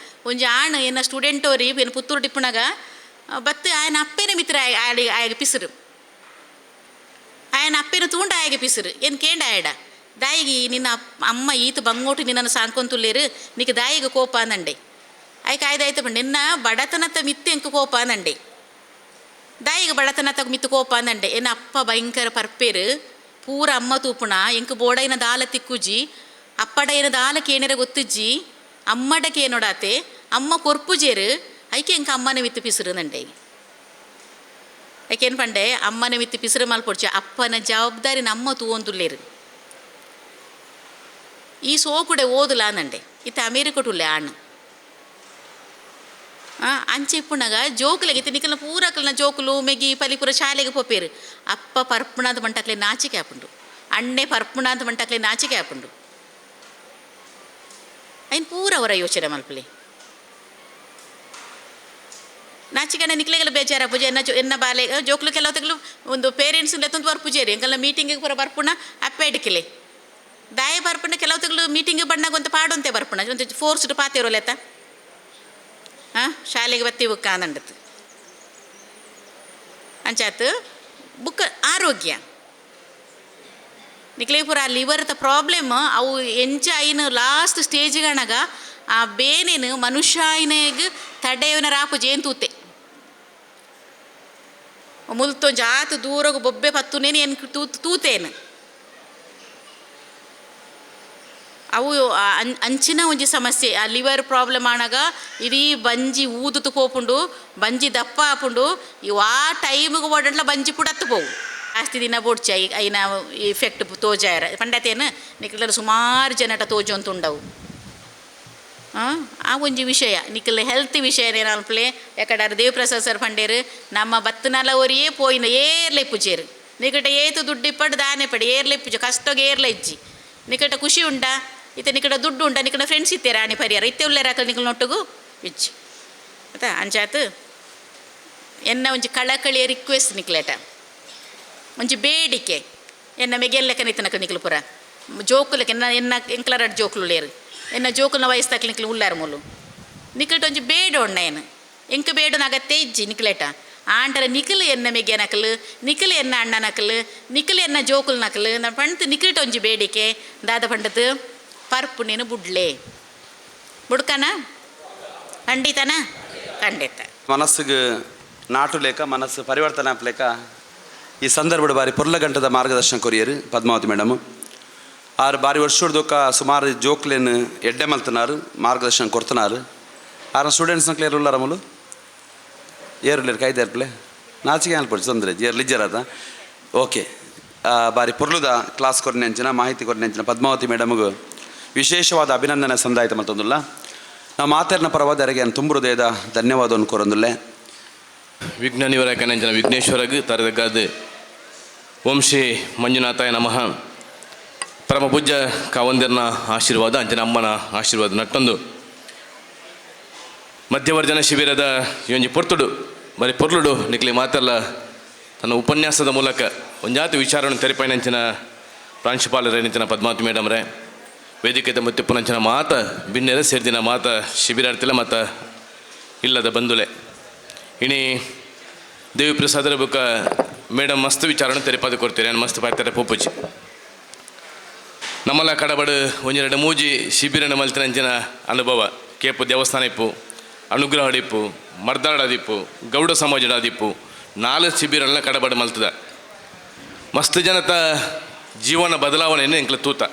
ಒಂಜಿ ಆಣ್ ಏನ ಸ್ಟೂಡೆಂಟ್ ಅವ್ರಿ ಏನು ಪುತ್ತೂರು ಟಿಪ್ಪುನಾಗ ಬತ್ತು ఆయన ಅಪ್ಪೇನ ಮಿತ್ರ ಆಯ್ಗೆ ಪಿಸುರು ఆయన ಅಪ್ಪೇನ ತೂಂಡ ಆಯ್ಗೆ ಪಿಸುರು ಏನು ಕೇಂಡ ಆಯ್ಡ ದಾಯಿಗೆ ನಿನ್ನ ಅಮ್ಮ ಈತ ಬಂಗೋಟು ನಿನ್ನನ್ನು ಸಾಂಕೊಂತುಲ್ಲೇರು ನೀకు ದಾಯಿಗೆ ಕೋಪ ಅಂದಂಡೆ ಆಯ್ಕೆ ಆಯ್ದಾಯ್ತು ಬಣ್ಣ ನಿನ್ನ ಬಡತನತ್ತ ಮಿತ್ತು ಎಂಕ ಕೋಪ ಅಂದಂಡೆ ದಾಯಿಗೆ ಬಡತನತ್ತ ಮಿತ್ತು ಕೋಪ ಅಂದಂಡೆ ಎನ್ನ ಅಪ್ಪ ಭಯಂಕರ ಪರ್ಪೇರು ಪೂರ ಅಮ್ಮ ತೂಪುಣ ಎಂಕ ಬೋಡೈನ ದಾಲ ತಿಕ್ಕುಜಿ ಅಪ್ಪಡೈನ ದಾಲ ಕೇಣಿರ ಗೊತ್ತುಜ್ಜಿ ಅಮ್ಮಡಕ್ಕೆ ಏನೋಡಾತೆ ಅಮ್ಮ ಕೊರ್ಪುಜೇರು ಐಕೆ ಎಂಕ ಅಮ್ಮನ ವಿತ್ತು ಪಿಸುರು ನಂಡೆ ಐಕೇನು ಪಂಡೆ ಅಮ್ಮನ ವಿತ್ತು ಪಿಸುರು ಮಲ್ಪೊಡ್ಚಿ ಅಪ್ಪನ ಜವಾಬ್ದಾರಿ ನಮ್ಮ ತೂವೊಂದುಲ್ಲೇರು ಈ ಸೋಕುಡೆ ಓದುಲ ಅಂದಂಡೆ ಇತ್ತ ಅಮೇರಿಕಟುಲ್ಲೆ ಆಣ್ ಅಂಚೆ ಇಪ್ಪುನಾಗ ಜೋಕುಲೆಗೆ ಇತ್ತು ನಿಕ್ಕಲ ಪೂರಕಲ್ನ ಜೋಕುಲು ಮೆಗಿ ಪಲಿಪುರ ಶಾಲೆಗೆ ಪೋಪೇರು ಅಪ್ಪ ಪರ್ಪುಣಾದ ಮಂಟಕ್ಲೆ ನಾಚಿಕೆ ಹಾಪುಂಡು ಅಣ್ಣೆ ಪರ್ಪುಣಾದ ಮಂಟಕ್ಲೆ ನಾಚಿಕೆ ಹಾಪುಂಡು ಐನ್ ಪೂರ ಅವರ ಯೋಚನೆ ಮಲ್ಪಲಿ ನಾಚಿಕಣ್ಣ ನಿಕ್ಲೆಗೆಲ್ಲ ಬೇಜಾರ ಪೂಜೆ ಎನ್ನ ಬಾಲೆ ಜೋಕ್ಲು ಕೆಲವು ತೆಗಲು ಒಂದು ಪೇರೆಂಟ್ಸ್ ಲೆತ್ತೊಂದು ಬರ್ಪುಜೇರಿ ಎಂಕಲ್ಲ ಮೀಟಿಂಗಿಗೆ ಪೂರ ಬರ್ಪುಣ ಅಪ್ಪೆ ಇಡ್ಕಿಲೆ ದಾಯ ಬರ್ಪುಣ ಕೆಲವು ತೆಗಲು ಮೀಟಿಂಗಿಗೆ ಬಣ್ಣಾಗ ಒಂದು ಪಾಡೊಂತೆ ಬರ್ಪುಣ ಒಂದು ಫೋರ್ಸ್ಡ್ ಪಾತೇರೋ ಲೆತ್ತ ಹಾಂ ಶಾಲೆಗೆ ಬತ್ತಿ ಬುಕ್ಕ ಅಂದಂಡತ್ತು ಅಂಚಾತು ಬುಕ್ಕ ಆರೋಗ್ಯ ನಿಕ್ಲೆಗೆ ಪೂರ ಆ ಲಿವರ್ದ ಪ್ರಾಬ್ಲಮ್ ಅವು ಎಂಚ ಐನು ಲಾಸ್ಟ್ ಸ್ಟೇಜ್ಗಣಗ ಆ ಬೇನೇನು ಮನುಷ್ಯನಿಗೆ ತಡೆಯವನ ರಾಪು ಜೇನು ತೂತೆ ಮುಲ್ತೊ ಜಾತು ದೂರಗು ಬೊಬ್ಬೆ ಪತ್ತುನೇನು ಏನು ತೂತೇನು ಅವು ಅಂಚಿನ ಒಂಜಿ ಸಮಸ್ಯೆ ಆ ಲಿವರ್ ಪ್ರಾಬ್ಲಮ್ ಆನಾಗ ಇಡೀ ಬಂಜಿ ಊದುತು ಪೋಪುಂಡು ಬಂಜಿ ದಪ್ಪ ಆಪುಂಡು ಇವು ಆ ಟೈಮಿಗೆ ಓಡಲ್ಲ ಬಂಜಿ ಪುಡತ್ತು ಪೋವು ಜಾಸ್ತಿ ದಿನ ಬೋಡ್ಚಿ ಐನ ಇಫೆಕ್ಟ್ ತೋಜಾರ ಪಂಡತೇನು ನಿಕ್ಲರು ಸುಮಾರು ಜನಟ ತೋಜು ಅಂತ ಉಂಡವು ಆ ಒಂಜಿ ವಿಷಯ ನಿಕ್ಕಲ ಹೆಲ್ತ್ ವಿಷಯ ಏನಲ್ಪಲೆ ಯಾಕಂದ್ರೆ ದೇವಪ್ರಸಾದ್ ಸರ್ ಪಂಡೇರು ನಮ್ಮ ಬತ್ತನಲ ಒರಿಯೇ ಪೋಯಿನ ಏರ್ಲೆ ಪುಜೇರು ನಿಕಟ ಏತು ದುಡ್ಡು ಇಪ್ಪಡು ದಾನೆ ಪಡಿ ಏರ್ಲೆ ಪುಜ ಕಷ್ಟಗೆ ಏರ್ಲೆ ಇಜ್ಜಿ ನಿಕಟ ಖುಷಿ ಉಂಡ ಇತ್ತೆ ನಿಕಟ ದುಡ್ಡು ಉಂಡ ನಿಕಟ ಫ್ರೆಂಡ್ಸ್ ಇತ್ತೆ ರಾಣಿ ಪರಿಹಾರ ಇತ್ತೆ ಉಳ್ಳೇ ರಾಕಲ್ ನಿಕಲ್ ನೊಟ್ಟುಗು ಇಜ್ಜಿ ಆಯ್ತಾ ಅಂಚಾತು ಎನ್ನ ಒಂಜಿ ಕಳಕಳಿಯ ರಿಕ್ವೆಸ್ಟ್ ನಿಕ್ಲೇಟ ಒಂಜಿ ಬೇಡಿಕೆ ಎನ್ನ ಮೆಗೆಲ್ಲಕ ನಿತ್ತನಕ ನಿಕ್ಲು ಪುರ ಜೋಕುಲಕ್ಕೆ ಎನ್ನ ಎಂಕ್ಲರಡ್ ಜೋಕುಲು ಲೇರು ಎನ್ನ ಜೋಕುಲ್ನ ವಯಸ್ಸು ತಕ್ಲಿ ನಿಕ್ಲು ಉಳ್ಳಾರು ಮೂಲು ನಿಕ್ಲಟ ಒಂಜಿ ಬೇಡ ಉಂಡ ಏನು ಎಂಕ ಬೇಡ ನಗತ್ತೆ ಇಜ್ಜಿ ನಿಕ್ಲೇಟ ಆಂಟರ ನಿಖಲ್ ಎನ್ನ ಮೆಗೆ ನಕಲು ನಿಖಲ್ ಎನ್ನ ಅಣ್ಣ ನಕಲು ನಿಖಲ್ ಎನ್ನ ಜೋಕುಲ್ ನಕಲು ಪಂಡ್ತು ನಿಕ್ಲಿಟ ಒಂಜಿ ಬೇಡಿಕೆ ದಾದ ಪಂಡತು ಪರ್ಪು ನೀನು ಬುಡ್ಲೆ ಬುಡ್ಕನ ಖಂಡಿತನ ಖಂಡಿತ ಮನಸ್ಸಿಗೆ ನಾಟು ಲೇಕ ಮನಸ್ಸು ಪರಿವರ್ತನೆ ಆಪ್ಲೇಕ ಈ ಸಂದರ್ಭದ ಬಾರಿ ಪೊರ್ಲ ಗಂಟದ ಮಾರ್ಗದರ್ಶನ ಕೊರಿಯರು ಪದ್ಮಾವತಿ ಮೇಡಮ್ ಆರು ಬಾರಿ ವರ್ಷದೊಕ್ಕ ಸುಮಾರು ಜೋಕ್ಲೇನು ಎಡ್ಡೆ ಮಲ್ತನಾರು ಮಾರ್ಗದರ್ಶನ ಕೊಡ್ತನಾರು ಆರ ಸ್ಟೂಡೆಂಟ್ಸ್ನ ಕ್ಲಿಯರ್ ಉಳ್ಳಾರ ಮೂಲು ಏರುಲೇರು ಕೈದೇರ್ಪ್ಲೆ ನಾಚಿಕೆ ಅನ್ಪಡ್ಸಿ ತೊಂದರೆ ಲಿಜ್ಜರದ ಓಕೆ ಬಾರಿ ಪೊರ್ಲುದ ಕ್ಲಾಸ್ ಕೊರ್ನೆಂಚಿನ ಮಾಹಿತಿ ಕೊರ್ನೆಂಚಿನ ಪದ್ಮಾವತಿ ಮೇಡಮ್ಗೂ ವಿಶೇಷವಾದ ಅಭಿನಂದನೆ ಸಂದಾಯಿತ ಮತ್ತೊಂದಿಲ್ಲ ನಾವು ಮಾತಾಡಿನ ಪರವಾದ ಯಾರಿಗೆ ತುಂಬ ಹೃದಯದ ಧನ್ಯವಾದವನ್ನು ಕೋರೊಂದಿಲ್ಲೆ ವಿಜ್ಞಾನಿವರ ಕನೆಂಚಿನ ವಿಘ್ನೇಶ್ವರಗ್ ತರದಗ್ಗಾದ ಓಂ ಶ್ರೀ ಮಂಜುನಾಥಾಯ ನಮಃ ಪರಮ ಪೂಜ್ಯ ಕಾವಂದಿರ್ನ ಆಶೀರ್ವಾದ ಅಂಚನ ಅಮ್ಮನ ಆಶೀರ್ವಾದ ನಟ್ಟೊಂದು ಮಧ್ಯವರ್ಜನ ಶಿಬಿರದ ಒಂಜಿ ಪೊರ್ತುಡು ಬರೀ ಪೊರ್ಲುಡು ನಿಕ್ಲಿ ಮಾತೆಲ್ಲ ತನ್ನ ಉಪನ್ಯಾಸದ ಮೂಲಕ ಒಂಜಾತಿ ವಿಚಾರವನ್ನು ತೆರಿಪೈನಂಚಿನ ಪ್ರಾಂಶುಪಾಲರೇನಿಂಚಿನ ಪದ್ಮಾವತಿ ಮೇಡಮ್ರೆ ವೇದಿಕೆದ ಮುತ್ತಿಪ್ಪುನಂಚಿನ ಮಾತ ಬಿನ್ನೆರ ಸೇರಿದಿನ ಮಾತ ಶಿಬಿರಾರ್ತಿಲ್ಲ ಮತ್ತು ಇಲ್ಲದ ಬಂದುಲೆ ಇನಿ ದೇವಿಪ್ರಸಾದರ ಬುಕ್ಕ ಮೇಡಮ್ ಮಸ್ತ್ ವಿಚಾರವನ್ನು ತೆರಿಪಾದ ಕೊಡ್ತೀರಿ ನಾನು ಮಸ್ತ್ ಪಾಯ್ತಾರೆ ಪೂಪುಜಿ ನಮ್ಮಲ್ಲ ಕಡಬಡು ಒಂದೆರಡು ಮೂಜಿ ಶಿಬಿರನ ಮಲ್ತಿನಂಚಿನ ಅನುಭವ ಕೇಪು ದೇವಸ್ಥಾನ ಇಪ್ಪು ಅನುಗ್ರಹ ಅಡಿಪ್ಪು ಮರ್ದಾಡದಿಪ್ಪು ಗೌಡ ಸಮಾಜದ ಅದಿಪ್ಪು 4 ಶಿಬಿರನ್ನ ಕಡಬಡು ಮಲ್ತದ ಮಸ್ತ್ ಜನತ ಜೀವನ ಬದಲಾವಣೆಯನ್ನು ಎಂಕ್ಲ ತೂತ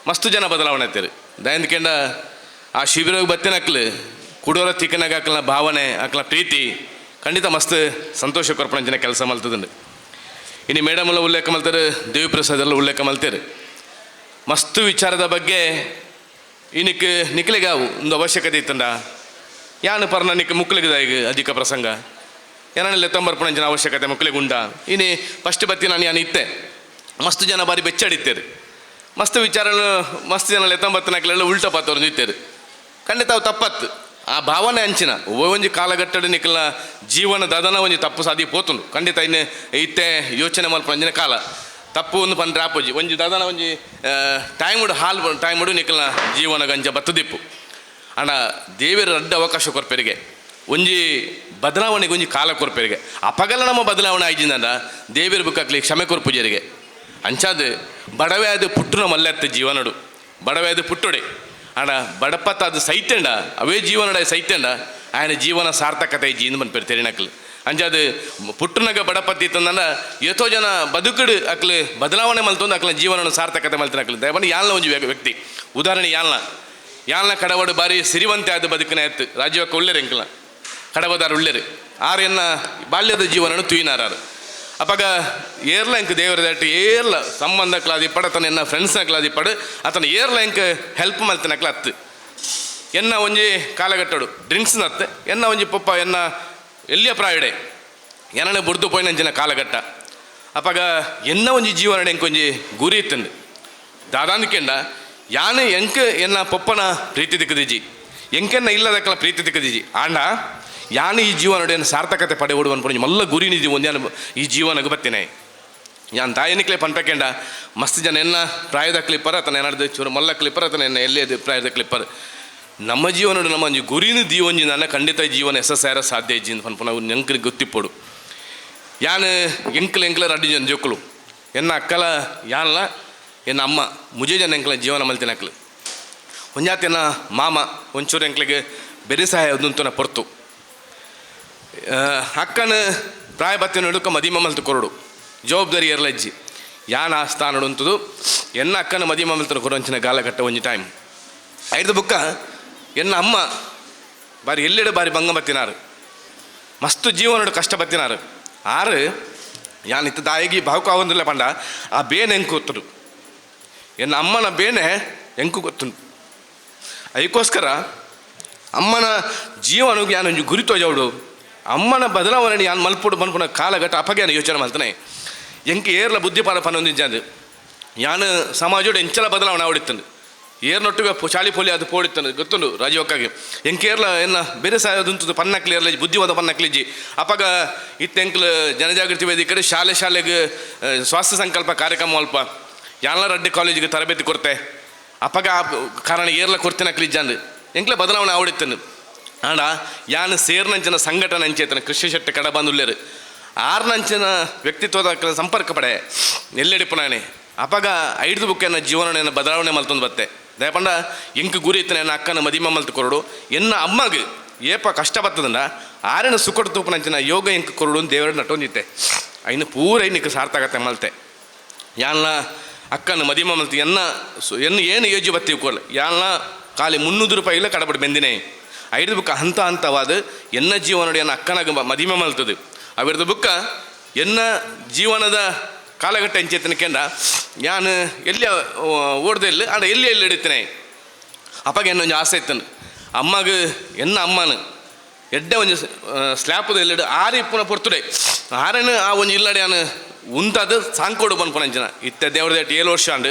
ಮಸ್ತ್ ಜನ ಬದಲಾವಣೆ ಆಯ್ತಾರೆ ದಯಂದ್ಕೆಂಡ ಆ ಶಿಬಿರಕ್ಕೆ ಬತ್ತಿನಕ್ಲು ಕುಡೋರ ತಿಕ್ಕನಾಗ ಆಕಲ್ನ ಭಾವನೆ ಆಕಲ್ನ ಪ್ರೀತಿ ಖಂಡಿತ ಮಸ್ತ್ ಸಂತೋಷ ಕೊರ್ಪಣಂಚಿನ ಕೆಲಸ ಮಲ್ತದಂಡು ಇನ್ನು ಮೇಡಮ್ ಎಲ್ಲ ಉಲ್ಲೇಖ ಮಲ್ತಾರೆ ದೇವಿಪ್ರಸಾದ್ ಎಲ್ಲ ಉಲ್ಲೇಖ ಮಲ್ತಾರೆ ಮಸ್ತ್ ವಿಚಾರದ ಬಗ್ಗೆ ಇನಿಕ್ ನಿಕ್ಲಿಗಾವು ಒಂದು ಅವಶ್ಯಕತೆ ಇತ್ತಂಡ ಯಾನು ಪರ್ನ ನಿಕ್ ಮುಕ್ಲಿಗದ ಈಗ ಅಧಿಕ ಪ್ರಸಂಗ ಏನಾನೆಲ್ಲ ತೊಂಬರ್ಪಣಂಚಿನ ಅವಶ್ಯಕತೆ ಮಕ್ಕಳಿಗೆ ಉಂಡ ಇನಿ ಫಸ್ಟ್ ಬತ್ತಿ ನಾನು ಇತ್ತೆ ಮಸ್ತ್ ಜನ ಬಾರಿ ಬೆಚ್ಚಡಿತ್ತೇರು ಮಸ್ತ್ ವಿಚಾರಗಳು ಮಸ್ತ್ ಜನ ಎತ್ತೊಂಬತ್ತನಾಕಲೆಲ್ಲ ಉಲ್ಟ ಪಾತವ್ರು ನಿಂತೇರು ಖಂಡಿತ ಅವು ತಪ್ಪತ್ತು ಆ ಭಾವನೆ ಅಂಚಿನ ಒಂಜಿ ಕಾಲಘಟ್ಟದ ನಿಕ್ಕಲ ಜೀವನ ದದನ ಒಂಜಿ ತಪ್ಪು ಸಾದಿ ಪೋತುಂಡು ಖಂಡಿತ ಇನ್ನು ಇತ್ತೆ ಯೋಚನೆ ಮಲ್ಪಂಜಿನ ಕಾಲ ತಪ್ಪು ಒಂದು ಪಂಡ್ರೆ ಆಪೋಜಿ ಒಂಜಿ ದದನ ಒಂಜಿ ಟೈಮುಡು ಟೈಮುಡು ನಿಕ್ಕಲ ಜೀವನ ಗಂಜ ಬತ್ತದಿಪ್ಪು ಅಣ್ಣ ದೇವರ ಅಡ್ಡ ಅವಕಾಶ ಕೊರ್ಪೆರಿಗೆ ಒಂಜಿ ಬದಲಾವಣೆಗೆ ಒಂಜಿ ಕಾಲ ಕೊರ್ಪೆರಿಗೆ ಅಪಗಲ ನಮ್ಮ ಬದಲಾವಣೆ ಆಯ್ಜಿಂದ ದೇವರ ಬುಕ್ಕಾಕ್ಲಿ ಕ್ಷಮೆ ಕೊರ್ಪುಜರಿಗೆ ಅಂಚಾದ ಬಡವೆ ಅದು ಪುಟ್ಟುನ ಮಲ್ಲೆತ್ತ ಜೀವನಡು ಬಡವೆ ಅದು ಪುಟ್ಟೊಡೆ ಅಣ್ಣ ಬಡಪತ್ತ ಅದು ಸೈತೆಂಡ ಅವೇ ಜೀವನಡ ಸೈತೆಂಡ ఆయన ಜೀವನ ಸಾರ್ಥಕತೆ ಜೀಂದು ಮನ್ಪೇರು ತೆರಿನಕ್ಲು ಅಂಜಾದು ಪುಟ್ಟುನಗ ಬಡಪತ್ತಿ ಇತ್ತಂದ ಎಷ್ಟೋ ಜನ ಬದುಕುಡು ಅಕ್ಲು ಬದಲಾವಣೆ ಮಲ್ತೊಂದು ಅಕ್ಲ ಜೀವನ ಸಾರ್ಥಕತೆ ಮಲ್ತಿನಕ್ಲು ದಯಬಂದು ಯಾಲ್ನ ಒಂಜಿ ವ್ಯಕ್ತಿ ಉದಾಹರಣೆ ಯಾಲ್ನ ಕಡವಡು ಬಾರಿ ಸಿರಿವಂತೆ ಆದ ಬದುಕಿನ ಎತ್ತು ರಾಜ್ಯವಕ್ಕ ಉಳ್ಳೇರು ಎಂಕಲ ಕಡವದಾರ ಉಳ್ಳೇರು ಆರು ಎನ್ನ ಬಾಲ್ಯದ ಜೀವನನು ತುಯಿನಾರು ಅಪ್ಪಾಗ ಏರ್ಲ ಎಂಕ್ ದೇವರ ದಟ್ಟು ಏರ್ಲ ಸಂಬಂಧ ಕ್ಲಾದಿ ಪಡ ತನ್ನ ಎನ್ನ ಫ್ರೆಂಡ್ಸ್ನ ಕ್ಲಾದಿ ಪಡು ಆತನ ಏರ್ಲ ಎಂಕ್ ಹೆಲ್ಪ್ ಮಲ್ತಿನಕ್ಲ ಅತ್ತು ಎನ್ನ ಒಂಜಿ ಕಾಲಘಟ್ಟಡು ಡ್ರಿಂಕ್ಸ್ನ ಅತ್ತೆ ಎನ್ನ ಒಂಜಿ ಪೊಪ್ಪ ಎನ್ನ ಎಲ್ಲಿಯ ಪ್ರಾಯಡೆ ಎನ್ನ ಬುಡ್ದು ಪೋಯಿನಂಚಿನ ಕಾಲಘಟ್ಟ ಅಪ್ಪಾಗ ಎನ್ನ ಒಂಜಿ ಜೀವನ ಎಂಕೊಂಜಿ ಗುರಿ ಇತ್ತಂದು ದಾದಾಂದಿಕೆಂಡ ಯಾನು ಎಂಕ್ ಎನ್ನ ಪೊಪ್ಪನ ಪ್ರೀತಿ ದಿಕ್ಕದಿಜಿ ಎಂಕೆನ್ನ ಇಲ್ಲದಕ್ಕಲ ಪ್ರೀತಿ ದಿಕ್ಕದಿಜಿ ಆಂಡ ಯಾನು ಈ ಜೀವನ ಸಾರ್ಥಕತೆ ಪಡೆ ಓಡುವ ಅನ್ಕೊಂಡು ಮಲ್ಲ ಗುರಿ ನಿಜಿ ಒಂದ್ಯಾನು ಈ ಜೀವನಕ್ಕೆ ಬತ್ತೇನೆ ಯಾನ್ ತಾಯನಿಕ್ಲೆ ಪನ್ಪಕೆಂಡ ಮಸ್ತ್ ಜನ ಎನ್ನ ಪ್ರಾಯದ ಕ್ಲಿಪ್ಪರ್ ಆತನ ಏನಾಡ್ದು ಚೂರು ಮಲ್ಲ ಕ್ಲಿಪ್ಪರ್ ಆತನ ಎನ್ನ ಎಲ್ಲಿಯದು ಪ್ರಾಯದ ಕ್ಲಿಪ್ಪರ್ ನಮ್ಮ ಜೀವನ ನಮ್ಮ ಒಂಜಿ ಗುರಿನ ದೀವೊಂಜಿ ನನ್ನ ಖಂಡಿತ ಜೀವನ ಎಸ್ಸೇರ ಸಾಧ್ಯ ಇಜ್ಜಿ ಅಂತ ಪನ್ಪುನ ಎಂಕ್ಲಿಗೆ ಗೊತ್ತಿಪ್ಪೋಡು ಯಾನು ಎಂಕ್ಲ ರಡ್ಡಿ ಜನ ಜೋಕ್ಕಲು ಎನ್ನ ಅಕ್ಕಲ ಯಾನ್ಲ ಎನ್ನ ಅಮ್ಮ ಮುಜೆ ಜನ ಎಂಕ್ಲ ಜೀವನ ಮಲ್ತಿನ ಅಕ್ಲು ಒಂಜಾತೆನ ಮಾಮ ಒಂಚೂರು ಎಂಕ್ಲಿಗೆ ಬೆರೆ ಸಹಾಯ ಅದಂತನ ಪೊರ್ತು ಅಕ್ಕನ ಪ್ರಾಯ ಬತ್ತಿನ ನಡುಕ ಮದಿಮ ಮಲ್ತು ಕೊರಡು ಜವಾಬ್ದಾರಿ ಇರಲಜ್ಜಿ ಯಾನ ಆ ಸ್ಥಾನ ಅಂತದು ಎನ್ನ ಅಕ್ಕನ ಮದಿಮ ಮಲ್ತನ ಕೊರಂಚಿನ ಗಾಲಘಟ್ಟ ಒಂಜಿ ಟೈಮ್ ಐದು ಬುಕ್ಕ ಎನ್ನ ಅಮ್ಮ ಬಾರಿ ಎಲ್ಲೆಡೆ ಬಾರಿ ಬಂಗ ಬತ್ತಿನಾರು ಮಸ್ತು ಜೀವನಡು ಕಷ್ಟ ಬತ್ತಿನಾರು ಆರು ಯಾನಿತ್ತು ದಾಯಿಗಿ ಭಾವುಕ ಆವಂದಿಲ್ಲ ಪಂಡ ಆ ಬೇನೆ ಎಂಕು ಗೊತ್ತರು ಎನ್ನ ಅಮ್ಮನ ಬೇನೆ ಎಂಕು ಗೊತ್ತುಂಟು ಅದಕ್ಕೋಸ್ಕರ ಅಮ್ಮನ ಜೀವನಗೆ ಯಾನೊಂಜಿ ಗುರಿ ತೋಜವಡು ಅಮ್ಮನ ಬದಲಾವಣೆ ಯಾನು ಮಲ್ಪುಡು ಮನ್ಪುನ ಕಾಲಘಟ್ಟ ಅಪಗ್ಯಾನ ಯೋಚನೆ ಮಾಡ್ತಾನೆ ಎಂಕೆ ಏರ್ಲ ಬುದ್ಧಿಪಾಲ ಪನ್ನೊಂದಿಜ್ಜಾದು ಯಾನು ಸಮಾಜೋಡು ಎಂಚಲ ಬದಲಾವಣೆ ಆವಡಿತ್ತಂದು ಏರ್ನೊಟ್ಟಿಗೆ ಶಾಲಿ ಪೋಲಿ ಅದು ಪೋಡಿತ್ತಂದು ಗೊತ್ತುಂಡು ರಾಜೀವಕ್ಕಾಗಿ ಎಂಕೇರ್ಲ ಎನ್ನ ಬೇರೆ ಸಾಯೋದಂತದ್ದು ಪನ್ನಕ್ಲಿ ಇರಲಿ ಬುದ್ಧಿವಾದ ಪನ್ನಕ್ಲಿಜ್ಜಿ ಅಪಗ ಇತ್ತೆಂಕ್ಲು ಜನಜಾಗೃತಿ ವೇದಿಕೆ ಶಾಲೆಗೆ ಸ್ವಾಸ್ಥ್ಯ ಸಂಕಲ್ಪ ಕಾರ್ಯಕ್ರಮ ಅಲ್ಪ ಯಾನ್ಲ ರಡ್ಡಿ ಕಾಲೇಜಿಗೆ ತರಬೇತಿ ಕೊಡ್ತೆ ಅಪಗ ಕಾರಣ ಏರ್ಲ ಕೊಡ್ತೇನಕ್ಲಿಜ್ಜಂದು ಎಂಕ್ಲೆ ಬದಲಾವಣೆ ಆವಡಿತ್ತಂದು ಆಂಡ ಯಾನು ಸೇರ್ನಂಚಿನ ಸಂಘಟನೆ ಅಂಚೇತನ ಕೃಷಿ ಶೆಟ್ಟಿ ಕಡ ಬಂದುಳ್ಳೇರು ಆರ್ನಂಚಿನ ವ್ಯಕ್ತಿತ್ವದ ಸಂಪರ್ಕ ಪಡೆ ಎಲ್ಲೆಡಿಪುನಾನೆ ಅಪಗ ಐದು ಬುಕ್ಕೆನ್ನ ಜೀವನ ಬದಲಾವಣೆ ಮಲ್ತೊಂದು ಬತ್ತೆ ದಯಪಂಡ ಎಂಕ್ ಗುರಿ ಇತ್ತನೆ ಎನ್ನ ಅಕ್ಕನ ಮದಿಮ ಮಲ್ತು ಕೊರಡು ಎನ್ನ ಅಮ್ಮಗೆ ಏಪ ಕಷ್ಟ ಬತ್ತದಂಡ ಆರೇನ ಸುಕೊಡು ತೂಪನಂಚಿನ ಯೋಗ ಎಂಕ್ ಕೊರಡು ದೇವರ ನಟೊಂದಿತ್ತೆ ಐನು ಪೂರ ಐನಿಕ್ಕೆ ಸಾರ್ಥಕತೆ ಮಲ್ತೆ ಯಾನ್ಲ ಅಕ್ಕನ ಮದಿಮ ಮಲ್ತು ಎನ್ನ ಏನು ಯೋಜಿ ಬತ್ತೀವಿ ಕೊಲ್ಲ ಯಾನ್ಲ ಖಾಲಿ 300 ರೂಪಾಯಿಲ್ಲ ಕಡಬಡಿ ಬೆಂದಿನೇ ಐದು ಬುಕ್ಕ ಹಂತವಾದ ಎನ್ನ ಜೀವನಡು ಎನ್ನ ಅಕ್ಕನಾಗ ಮದಿಮೆ ಮಲ್ತದು ಅವಿರ್ದು ಬುಕ್ಕ ಎನ್ನ ಜೀವನದ ಕಾಲಘಟ್ಟ ಎಂಚೇತನಕೆಂಡ ಯಾನು ಎಲ್ಲಿ ಓಡ್ದಿಲ್ಲ ಆಡ ಎಲ್ಲಿ ಹಿಡಿತೇನೆ ಅಪ್ಪಾಗ ಎನ್ನೊಂದು ಆಸೆ ಇತ್ತನು ಅಮ್ಮಗೆ ಎನ್ನ ಅಮ್ಮನ ಎಡ್ಡೆ ಒಂಜಿ ಸ್ಲ್ಯಾಪದ ಎಲ್ಲಿಡು ಆರು ಇಪ್ಪುನ ಪೊರ್ತುಡೆ ಆರೇನು ಆ ಒಂಜಿ ಇಲ್ಲಡೆ ನಾನು ಉಂತದು ಸಾಂಕೋಡು ಬಂದ್ಪನಂಚಿನ ಇತ್ತೆ ದೇವ್ರ ದೇಟ್ 7 ವರ್ಷ ಅಂಡು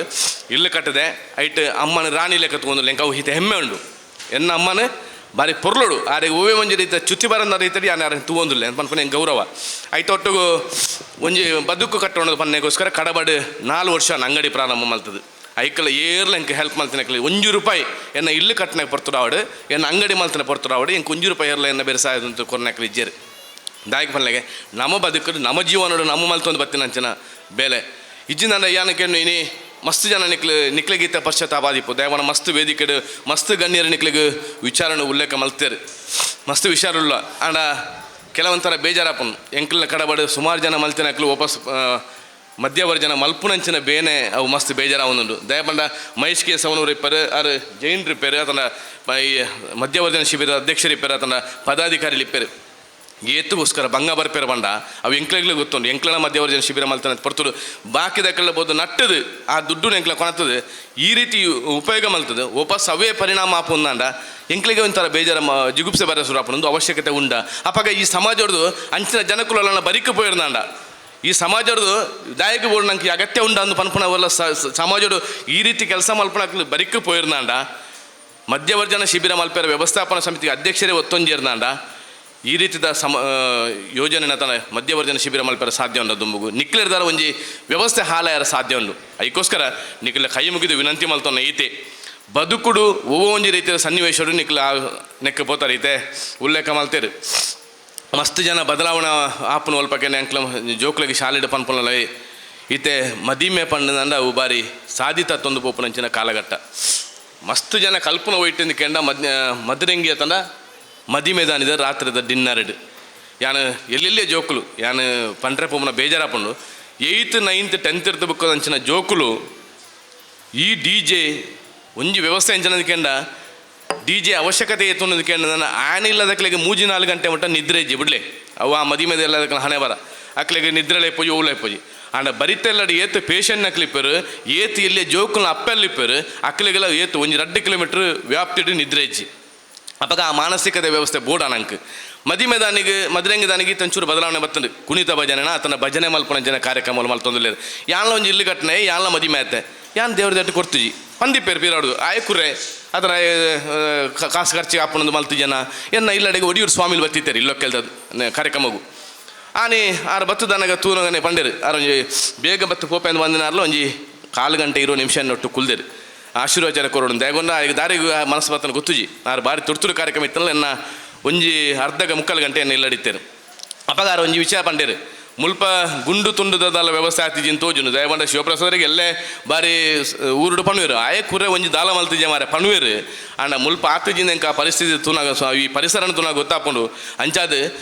ಇಲ್ಲು ಕಟ್ಟದೆ ಐಟ್ ಅಮ್ಮನ ರಾಣಿ ಲೆಕ್ಕ ತಗೊಂಡು ಲೆಂಕ ಅವು ಹಿತ ಹೆಮ್ಮೆ ಉಂಡು ಎನ್ನ ಅಮ್ಮನ ಬಾರಿ ಪೊರ್ಲೋಡು ಆರೆಗೆ ಓವೇ ಒಂಜಿ ರೀತಿ ಚುತ್ತಿ ಬರಂದ ರೀತಿ ಯಾರು ಯಾರು ತಗೊಂದಿಲ್ಲ ಅಂತ ಪನ್ಪನೆ ಗೌರವ ಐತೆ ಒಟ್ಟಿಗೂ ಒಂಜಿ ಬದುಕು ಕಟ್ಟೋಣದ ಪನ್ನೆಗೋಸ್ಕರ ಕಡಬಡು 4 ವರ್ಷ ಅಂಗಡಿ ಪ್ರಾರಂಭ ಮಲ್ತದು ಐಕಲ್ಲ ಏರ್ಲ ಎಂಕ್ ಹೆಲ್ಪ್ ಮಲ್ತಿನಕ್ಲಿ 1 ರೂಪಾಯಿ ಎನ್ನ ಇಲ್ಲು ಕಟ್ಟನಾಗ ಪೊರ್ತುರಾವಡು ಎನ್ನ ಅಂಗಡಿ ಮಲ್ತಿನ ಪೊರ್ತುರಾವಡು ಎಂಕ್ 1 ರೂಪಾಯಿ ಏರ್ಲ ಎನ್ನ ಬೇರೆ ಸಾಯದಂತ ಕೊರ್ನಾಕ್ಲಿ ಇಜ್ಜೇರು ದಾಯಕ ಪನ್ಲೆಗೆ ನಮ್ಮ ಬದುಕು ನಮ್ಮ ಜೀವನಡು ನಮ್ಮ ಮಲ್ತೊಂದು ಬತ್ತಿನ ಅಂಚನ ಬೇಲೆ ಇಜ್ಜಿನ ಯಾನಕ್ಕೆನ್ನು ಇನಿ ಮಸ್ತ್ ಜನ ನಿಕ್ಲಿಗೀತ ಪಶ್ಚಾತ್ತಾಪಾದಿಪ್ಪು ದಯವನ ಮಸ್ತ್ ವೇದಿಕೆಡು ಮಸ್ತ್ ಗಣ್ಯರ ನಿಕ್ಲಿಗೆ ವಿಚಾರಣ ಉಲ್ಲೇಖ ಮಲ್ತೇರು ಮಸ್ತ್ ವಿಚಾರಲ್ಲ ಆಂಡ ಕೆಲವೊಂಥರ ಬೇಜಾರಪ್ಪನು ಎಂಕ್ಲ ಕಡಬಡು ಸುಮಾರು ಜನ ಮಲ್ತಿನಕ್ಲು ವಾಪಸ್ ಮಧ್ಯವರ್ಜನ ಮಲ್ಪುನಂಚಿನ ಬೇನೆ ಅವು ಮಸ್ತ್ ಬೇಜಾರಾವನುಂಡು ದಯಪಂಡ ಮಹೇಶ್ ಕೆ ಸವನೂರು ಇಪ್ಪರು ಆರು ಜೈನ್ರು ಇಪ್ಪರು ಆತನ ಈ ಮಧ್ಯವರ್ಜನ ಶಿಬಿರ ಅಧ್ಯಕ್ಷರು ಇಪ್ಪರು ಆತನ ಪದಾಧಿಕಾರಿಗಳು ಇಪ್ಪರು ಏತುಗೋಸ್ಕರ ಬಂಗ ಬರ್ಪೇರ ಬಂಡ ಅವು ಎಂಕ್ಲೆಗ್ಲು ಗೊತ್ತುಂಡು ಎಂಕ್ಲನ ಮಧ್ಯವರ್ಜನ ಶಿಬಿರ ಮಲ್ತಾನೆ ಪೊರ್ತುಡು ಬಾಕಿದಕ್ಕೆಲ್ಲ ಬೋದು ನಟ್ಟದು ಆ ದುಡ್ಡು ಎಂಕ್ಲ ಕೊಣತದು ಈ ರೀತಿ ಉಪಯೋಗ ಮಲ್ತದು ವಾಪಸ್ ಅವೇ ಪರಿಣಾಮ ಆಪುಂದಾಂಡ ಎಂಕ್ಲಿಗೆ ಒಂಥರ ಬೇಜಾರ ಜಿಗುಪ್ಸೆ ಬರ ಸುರಾಪನೊಂದು ಅವಶ್ಯಕತೆ ಉಂಡ ಅಪ್ಪಾಗ ಈ ಸಮಾಜದ್ದು ಅಂಚಿನ ಜನಕುಲನ್ನ ಬರಿಕೆ ಪೋಯಿರ್ದಾಂಡ ಈ ಸಮಾಜದ್ದು ದಾಯಕ ಬೋರ್ಡ್ ನಂಗೆ ಅಗತ್ಯ ಉಂಡ ಅಂದು ಪನ್ಪುನವಲ್ಲ ಸಮಾಜಡು ಈ ರೀತಿ ಕೆಲಸ ಮಲ್ಪನ ಬರಿಕೆ ಪೋಯಿರ್ದಾಂಡ ಮಧ್ಯವರ್ಜನ ಶಿಬಿರ ಮಲ್ಪೇರ ವ್ಯವಸ್ಥಾಪನಾ ಸಮಿತಿಗೆ ಅಧ್ಯಕ್ಷರೇ ಒತ್ತೊಂಜೇರ್ದಾಂಡ ಈ ರೀತಿದ ಯೋಜನೆನ ತನ ಮಧ್ಯವರ್ಜನ ಶಿಬಿರ ಮಲ್ಪರ ಸಾಧ್ಯ ಉಂಡು ದುಂಬುಗು ನಿಕ್ಲಿರ್ದಾರ ಒಂಜಿ ವ್ಯವಸ್ಥೆ ಹಾಲಾಯರ ಸಾಧ್ಯ ಉಂಡು ಅದಕ್ಕೋಸ್ಕರ ನಿಕ್ಲ ಕೈ ಮುಗಿದು ವಿನಂತಿ ಮಲ್ತೊನ್ನ ಈತೆ ಬದುಕುಡು ಒಂಜಿ ರೀತಿಯ ಸನ್ನಿವೇಶಡು ನಿಕ್ಲ ನೆಕ್ಕ ಪೋತಾರೆ ಈತೆ ಉಲ್ಲೇಖ ಮಲ್ತೇರು ಮಸ್ತ್ ಜನ ಬದಲಾವಣೆ ಆಪುನ ಒಲ್ಪಕ್ಕೆ ನೆಂಕ್ಲ ಜೋಕ್ಲಗೆ ಶಾಲೆಡ್ ಪನ್ಪುನಲ್ಲ ಈತೆ ಮದಿಮೆ ಪಂಡದಂಡ ಅವು ಬಾರಿ ಸಾಧಿತ ತೊಂದು ಪೋಪುನಂಚಿನ ಕಾಲಘಟ್ಟ ಮಸ್ತ್ ಜನ ಕಲ್ಪನೆ ಒಯ್ಟಿಂದ ಕೆಂಡ ಮದ್ರಂಗಿ ತಂಡ ಮದಿಮೆದಾನಿದ ರಾತ್ರಿದ ಡಿನ್ನರ್ಡ್ ಯಾನು ಎಲ್ಲೆಲ್ಲೇ ಜೋಕುಲು ಯಾನು ಪಂಡ್ರೆ ಪೋಮನ ಬೇಜಾರಾಪಂಡು 8th 9th 10th ಇರ್ತ ಬುಕ್ಕದ ಅಂಚಿನ ಜೋಕುಲು ಈ ಡಿ ಜೆ ಒಂಜಿ ವ್ಯವಸ್ಥೆ ಅಂಚನದಕ್ಕೆಂಡ ಡಿ ಜೆ ಅವಶ್ಯಕತೆ ಇತ್ತು ಅನ್ನೋದಕ್ಕೆಂಡ ನನ್ನ ಆನೆ ಇಲ್ಲದಕ್ಲೆಗೆ 3-4 ಗಂಟೆ ಮಟ್ಟ ನಿದ್ರೆ ಇಜ್ಜಿ ಬಿಡ್ಲೆ ಅವ ಆ ಮದಿಮೆದ ಎಲ್ಲದಕ್ಕೆ ಹಣೆ ಬರ ಅಕ್ಲೆಗೆ ನಿದ್ರೆಲೆ ಪೋಜಿ ಓಲೆ ಪೋಜಿ ಆಂಡ ಬರಿತೆಲ್ಲಡಿ ಏತು ಪೇಷಂಟ್ನ ಕ್ಲಿಪ್ಪರು ಏತು ಇಲ್ಲೇ ಜೋಕುಲ್ನ ಅಪ್ಪೆಲ್ಲಿಪ್ಪರು ಅಕ್ಲೆಗೆಲ್ಲ ಏತು ಒಂಜಿ 2 ಕಿಲೋಮೀಟ್ರ್ ವ್ಯಾಪ್ತಿಡು ನಿದ್ರೆ ಇಜ್ಜಿ ಅಪ್ಪಾಗ ಆ ಮಾನಸಿಕತೆ ವ್ಯವಸ್ಥೆ ಬೋಡ ನಂಗೆ ಮದಿಮೆದಾನಿಗೆ ಮದ್ರಂಗಿದಾನಿಗೆ ತಂಚೂರು ಬದಲಾವಣೆ ಬರ್ತಂಡು ಕುಣಿತ ಭಜನೆನ ಆತನ ಭಜನೆ ಮಲ್ಪನ ಜನ ಕಾರ್ಯಕ್ರಮ ಮಲ್ತೊಂದಿಲ್ಲ ಯಾನ್ಲ ಒಂಜಿ ಇಲ್ಲು ಕಟ್ಟನೆ ಯಾನ್ಲ ಮದಿಮೆ ಆಯ್ತೆ ಯಾನ್ ದೇವ್ರ ದಟ್ಟು ಕೊಡ್ತೀಜಿ ಪಂದಿಪ್ಪೇರು ಪೀರಾಡುದು ಆಯ್ ಕುರ್ರೆ ಅದರ ಕಾಸು ಖರ್ಚಿಗೆ ಹಾಪನೊಂದು ಮಲ್ತು ಜನ ಎನ್ನ ಇಲ್ಲಡೆಗೆ ಒಡಿಯೂರು ಸ್ವಾಮಿಲಿ ಬತ್ತಿತ್ತೇರಿ ಇಲ್ಲೋ ಕೆಲ್ದ ಕಾರ್ಯಕ್ರಮಗೂ ಆನೆ ಆರು ಬತ್ತದನಗ ತೂನಗನೆ ಪಂಡೇರು ಆರೊಂಜಿ ಬೇಗ ಬತ್ತು ಪೋಪೆ ಅಂತ ಬಂದಿನಾರ್ಲು ಒಂಜಿ 4 ಗಂಟೆ 20 ನಿಮಿಷ ಒಟ್ಟು ಕುಲ್ದೇರು ಆಶೀರ್ವಾಚಾರ ಕೊರೋಡು ದೇಗೊಂಡ ಈಗ ದಾರಿಗೆ ಮನಸ್ಸು ಬರ್ತನ ಗೊತ್ತುಜಿ ಆರು ಬಾರಿ ತುರ್ತುರು ಕಾರ್ಯಕ್ರಮ ಇತ್ತಲ್ಲ ಎನ್ನ ಒಂಜಿ 1/2 ಗಂಟೆ ಎನ್ನ ಇಲ್ಲಡಿತ್ತೇರು ಅಪ್ಪಗಾರ ಒಂಜಿ ವಿಷಯ ಪಂಡೇರು ಮುಲ್ಪ ಗುಂಡು ತುಂಡುದಲ್ಲ ವ್ಯವಸ್ಥೆ ಆಗ್ತಿಜಿ ಅಂತ ತೋಜುನು ದಯವಂಡ ಶಿವಪ್ರಸಾದರಿಗೆ ಎಲ್ಲೇ ಬಾರಿ ಊರುಡು ಪಣುವೇರು ಆಯೇ ಕುರ್ರೆ ಒಂಜಿ ದಾಲ ಮಲ್ತಿಜೆ ಮಾರೆ ಪಣುವೇರು ಆಂಡ ಮುಲ್ಪ ಆಗ್ತಿಜಿಂದ ಎಂಕ ಪರಿಸ್ಥಿತಿ ತುನಾಗ ಈ ಪರಿಸರನ ತುನಾಗ ಗೊತ್ತಾಪುಂಡು ಅಂಚಾದ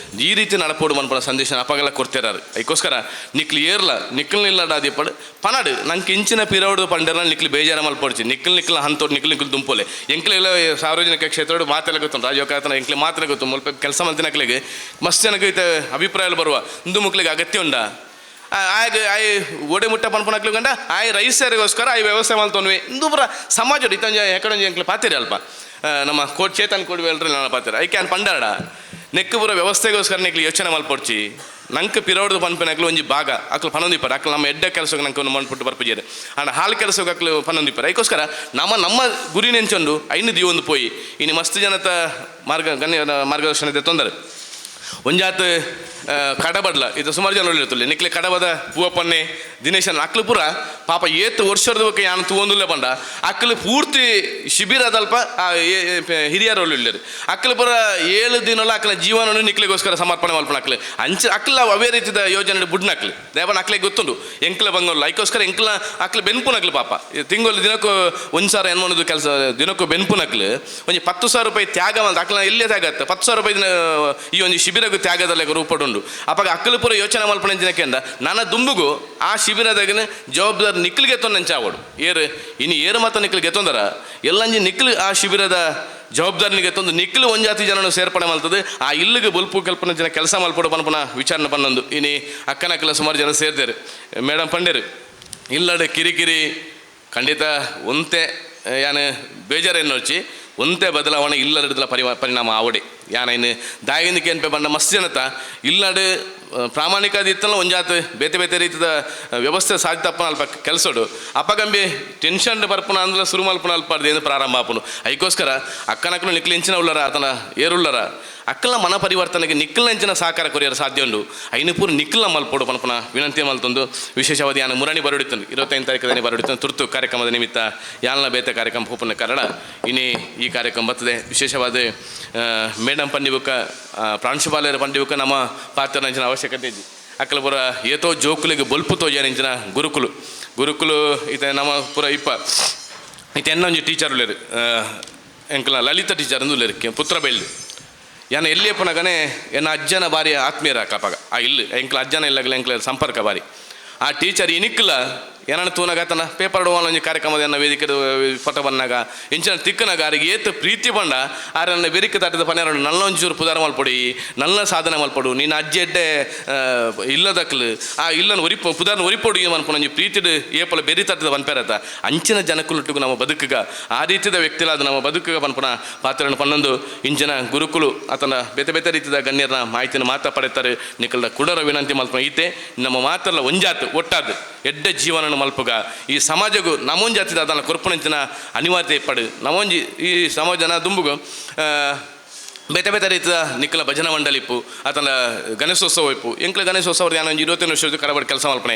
ಈ ರೀತಿ ನಡಪೋಡು ಮನ್ಪನ ಸಂದೇಶ ಅಪ್ಪಗೆಲ್ಲ ಕೊಡ್ತಿರಾರು ಅದಕ್ಕೋಸ್ಕರ ನಿಕ್ಲಿ ಏರ್ಲ ನಿಕ್ಲಿಲ್ಲಡ ಅದಿಪ್ಪಡು ಪನಡು ನಂಗೆ ಇಂಚಿನ ಪಿರೌಡು ಪಂಡೇರ ನಿಕ್ಲಿ ಬೇಜಾರ ಮಲ್ಪಡ್ಚಿ ನಿಕ್ಲ ಹಂತೋಡು ನಿಕ್ಲಿ ದುಂಪೋಲೆ ಎಂಕ್ಲೆಲ್ಲ ಸಾರ್ವಜನಿಕ ಕ್ಷೇತ್ರ ಮಾತೆಲ್ಲ ಗೊತ್ತು ರಾಜಕಾರಣ ಎಂಕ್ಲೆ ಮಾತ್ರ ಗೊತ್ತು ಮುಲ್ಪ ಕೆಲಸ ಮಲ್ತಿನಕ್ಲಿಗೆ ಮಸ್ತ್ ಜನಕ್ಕೆ ಅಭಿಪ್ರಾಯ ಬರುವ ಇಂದು ಮುಕ್ಲಿಗೆ ಅಗತ್ಯ ಉಂಡ ಆಯ್ ಓಡೆ ಮುಟ್ಟ ಪನ್ಪನಕ್ಲು ಗಂಡ ಆಯ್ ರೈಸರಿಗೋಸ್ಕರ ಆಯ್ ವ್ಯವಸ್ಥೆ ಮಲ್ತೊನ್ವಿ ಇಂದು ಪುರ ಸಮಾಜ ಇತ್ತಂಜ ಎಕಡೊಂಜಿ ಎಂಕ್ಲೆ ಪಾತಿರಿ ಅಲ್ಪ ನಮ್ಮ ಚೇತನ್ ಕೊಡ್ವಿ ಎಲ್ರಿ ನಾನು ಪಾತಿರ ಐ ಕ್ಯಾನ್ ಪಂಡಾಡ ನೆಕ್ ಪುರ ವ್ಯವಸ್ಥೆಗೋಸ್ಕರ ನೆಕ್ಲಿ ಯೋಚನೆ ಮಲ್ಪಡ್ಚಿ ನಂಗೆ ಪಿರೋಡ್ದು ಪನ್ಪೆನಕ್ಲು ಒಂಜಿ ಭಾಗ ಅಕ್ಲು ಪನೊಂದಿಪ್ಪರು ಅಕ್ಲು ನಮ್ಮ ಎಡ್ಡ ಕೆಲಸಕ್ಕೆ ನಂಗೆ ಒಂದು ಮನ್ಪುಟ್ಟು ಬರ್ಪಿಜೇರು ಆಂಡ ಹಾಲು ಕೆಲಸಕ್ಕೆ ಅಕ್ಲು ಪನೊಂದಿಪ್ಪರು ಅದಕ್ಕೋಸ್ಕರ ನಮ್ಮ ಗುರಿ ನೆಂಚೊಂಡು ಐನು ದೀವೊಂದು ಪೋಯಿ ಇನ್ನು ಮಸ್ತ್ ಜನತ ಮಾರ್ಗದರ್ಶನದ ತೊಂದರೆ ಒಂಜಾತ್ ಕಡಬಡ್ಲ ಇದು ಸುಮಾರು ಜನ ಒಳ್ಳಿರ್ತಲ್ಲ ನಿಕ್ಲೆ ಕಡಬದ ಪೂವಪ್ಪನ್ನೆ ದಿನೇಶನ್ ಅಕ್ಲು ಪುರ ಪಾಪ ಏತ್ ವರ್ಷದ ಬಗ್ಗೆ ಯಾನು ತೂವೊಂದುಲ್ಲ ಬಂಡ ಅಕ್ಲು ಪೂರ್ತಿ ಶಿಬಿರದಲ್ಪ ಹಿರಿಯರು ಒಳ್ಳಿರು ಅಕ್ಲು ಪುರ 7 ದಿನಲ್ಲ ಅಕ್ಲ ಜೀವನವನ್ನು ನಿಕ್ಲಿಗೋಸ್ಕರ ಸಮರ್ಪಣೆ ಮಲ್ಪಣ ಅಕ್ಲ ಅವೇ ರೀತಿಯ ಯೋಜನೆ ಬುಡ್ನಕ್ಲು ದೇವನ ಅಕ್ಲೆ ಗೊತ್ತುಂಡು ಎಂಕ್ಲ ಬಂಗೋಲ್ಲ ಅದಕ್ಕೋಸ್ಕರ ಎಂಕ್ಲ ಅಕ್ಲು ಬೆನ್ಪುನಕ್ಲು ಪಾಪ ತಿಂಗಳು ದಿನಕ್ಕೂ 1,000 ಎನ್ಮೊಂದು ಕೆಲಸ ದಿನಕ್ಕೂ ಬೆನ್ಪುನಕ್ಲು ಒಂಜಿ 10,000 ರೂಪಾಯಿ ತ್ಯಾಗ ಮಲ್ತ ಅಕ್ಲ ಎಲ್ಲೇ ತ್ಯಾಗತ್ತೆ 10,000 ರೂಪಾಯಿ ಈ ಒಂದು ಶಿಬಿರಗೂ ತ್ಯಾಗದಲ್ಲೇ ರೂಪಡುಂಡು ಅಪ್ಪಾಗ ಅಕ್ಕಲು ಪುರ ಯೋಚನೆ ಮಲ್ಪನೆ ಜನಕ್ಕೆಂದ ನನ್ನ ದುಂಬುಗು ಆ ಶಿಬಿರದಾಗಿನ ಜವಾಬ್ದಾರಿ ನಿಕ್ಲಿಗೆ ತೊಂದಂಚಾವಡು ಇನ್ನು ಏರು ಮಾತ್ರ ನಿಕ್ಲಿಗೆ ತೊಂದರ ಎಲ್ಲಂಜಿ ನಿಕ್ಲು ಆ ಶಿಬಿರದ ಜವಾಬ್ದಾರಿನಿಗೆ ತಂದು ನಿಕ್ಲು ಒಂಜಾತಿ ಜನನು ಸೇರ್ಪಡೆ ಮಲ್ತದೆ ಆ ಇಲ್ಲಿಗೆ ಬುಲ್ಪು ಕಲ್ಪನೆ ಜನ ಕೆಲಸ ಮಲ್ಪಡು ಪನ್ಪುನ ವಿಚಾರಣೆ ಪನ್ನೊಂದು ಇನ್ನು ಅಕ್ಕನಕ್ಕಲ ಸುಮಾರು ಜನ ಸೇರ್ತಾರೆ ಮೇಡಮ್ ಪಂಡೇರು ಇಲ್ಲಡೆ ಕಿರಿಕಿರಿ ಖಂಡಿತ ಒಂತೆ ಯಾನು ಬೇಜಾರೇನು ನೋಡ್ಚಿ ಒಂತೆ ಬದಲಾವಣೆ ಇಲ್ಲದ ಪರಿಣಾಮ ಆವಡೆ ಯಾನ ಇನ್ನು ದಾಯಗಿಂದಕ್ಕೆ ಏನ್ಪೆ ಬಂದ ಮಸ್ತ್ ಜನತ ಇಲ್ಲಡೆ ಪ್ರಾಮಾಣಿಕದ ಇತ್ತಲ್ಲ ಒಂಜಾತ್ ಬೇತೆ ರೀತಿಯ ವ್ಯವಸ್ಥೆ ಸಾಧಿತಪ್ಪನ ಅಲ್ಪ ಕೆಲಸಡು ಅಪ್ಪಗಂಬಿ ಟೆನ್ಷನ್ ಬರ್ಪುನ ಅಂದ್ರೆ ಸುರು ಮಲ್ಪನ ಅಲ್ಪಾರ್ದು ಏನು ಪ್ರಾರಂಭ ಆಪನು ಅದಕ್ಕೋಸ್ಕರ ಅಕ್ಕನಕ್ಕಲು ನಿಕ್ಲಿಂಚಿನ ಉಳ್ಳರ ಆತನ ಏರುಳ್ಳರ ಅಕ್ಕಲ ಮನ ಪರಿವರ್ತನೆಗೆ ನಿಕ್ಲಿನ ಸಹಕಾರ ಕೊರಿಯರು ಸಾಧ್ಯ ಉಂಡು ಐನು ಪೂರ ನಿಕ್ಲ ಮಲ್ಪೋಡು ಪನ್ಪನ ವಿನಂತಿ ಮಲ್ತೊಂದು ವಿಶೇಷವಾದ ಯಾನ ಮುರಣಿ ಬರಡಿತಂದು 25 ತಾರೀಕದಲ್ಲಿ ಬರಡಿತಂದು ತುರ್ತು ಕಾರ್ಯಕ್ರಮದ ನಿಮಿತ್ತ ಯಾಲ್ನ ಬೇತೆ ಕಾರ್ಯಕ್ರಮ ಪೂಪನ ಕಾರಣ ಇನ್ನು ಈ ಕಾರ್ಯಕ್ರಮ ಬರ್ತದೆ ವಿಶೇಷವಾದ ಮೇಡಮ್ ಪಂಡಿಬುಕ್ಕ ಪ್ರಾಂಶುಪಾಲರ ಪಂಡಿಬುಕ್ಕ ನಮ್ಮ ಪಾತ್ರ ನಂಚಿನ ಅವಶ್ಯಕತೆ ಇದೆ ಅಕ್ಕಲ ಪುರ ಏತೋ ಜೋಕುಲಿಗೆ ಬೊಲ್ಪು ತೋಜಾನಿಂಚಿನ ಗುರುಕುಲು ಇತ ನಮ್ಮ ಪುರ ಇತ ಎನ್ನೊಂಜಿ ಟೀಚರ್ ಉಳ್ಳೇರು ಎಂಕಲ ಲಲಿತ ಟೀಚರ್ ಅಂದು ಉಳ್ಳೇರು ಪುತ್ರ ಬೆಳ್ಳಿ ಯಾನ ಎಲ್ಲಿ ಪುನಗನೆ ಎನ್ನ ಅಜ್ಜನ ಬಾರಿ ಆತ್ಮೀಯರ ಕಪಾಗ ಆ ಇಲ್ಲಿ ಎಂಕ್ಲ ಅಜ್ಜನ ಇಲ್ಲಾಗಲ ಎಂಕ್ಲ ಸಂಪರ್ಕ ಬಾರಿ ಆ ಟೀಚರ್ ಇನಿಕ್ಲ ಏನನ್ನ ತೂನಾಗತನ ಪೇಪರ್ ಒಂಜಿ ಕಾರ್ಯಕ್ರಮದ ಎನ್ನ ವೇದಿಕೆ ಫೋಟೋ ಬಂದಾಗ ಇಂಚಿನ ತಿಕ್ಕನಾಗ ಆರಿಗೆ ಏತ್ ಪ್ರೀತಿ ಬಂಡ ಆರ ನನ್ನ ಬೆರಿಕೆ ತಾಟಿದ ಪನ್ನೆರಡು ನಲ್ಲ ಒಂಚೂರು ಪುದಾರ ಮಲ್ಪೊಡಿ ನಲ್ಲ ಸಾಧನೆ ಮಲ್ಪಡು ನೀನು ಅಜ್ಜಿ ಎಡ್ಡೆ ಇಲ್ಲದಕ್ಲು ಆ ಇಲ್ಲನ ಪುದಾರನ ಒರಿಪೊಡು ಅನ್ಪೊಂದು ಪ್ರೀತಿಡು ಏಪಲ ಬೆರಿ ತಾಟಿದ ಪನ್ಪೇರತ್ತ ಅಂಚಿನ ಜನಕ್ಕುಲುಟ್ಟಿಗೂ ನಮ್ಮ ಬದುಕುಗ ಆ ರೀತಿಯ ವ್ಯಕ್ತಿಲಾದ ನಮ್ಮ ಬದುಕುಗ ಪನ್ಪುನ ಪಾತ್ರನ ಪನ್ನೊಂದು ಇಂಚಿನ ಗುರುಕುಲು ಆತನ ಬೇತೆ ಬೇತೆ ರೀತಿಯ ಗಣ್ಯರನ್ನ ಮಾಹಿತಿನ ಮಾತಾ ಪಡೆತಾರೆ ನಿಖಲ್ದ ಕುಡರ ವಿನಂತಿ ಮಲ್ಪನ ಈತೆ ನಮ್ಮ ಮಾತಲ್ಲ ಒಂಜಾತು ಒಟ್ಟಾದು ಎಡ್ಡೆ ಜೀವನ ಮಲ್ಪುಗ ಈ ಸಮಾಜಗೂ ನಮೊಂಜಾತಿದ ಅದನ್ನು ಕೊರ್ಪುನಂಚಿನ ಅನಿವಾರ್ಯತೆ ಪಡು ನಮೊಂಜಿ ಈ ಸಮಾಜನ ದುಂಬುಗು ಬೇತೆ ಬೇತೆ ರೀತಿಯ ನಿಖಲ ಭಜನಾ ಮಂಡಳಿ ಇಪ್ಪು ಆತನ ಗಣೇಶೋತ್ಸವ ಇಪ್ಪು ಎಂಕ್ಲೆ ಗಣೇಶೋತ್ಸವದ ನಾನು 25 ವರ್ಷದ ಕಡಬಡಿ ಕೆಲಸ ಮಲ್ಪನೆ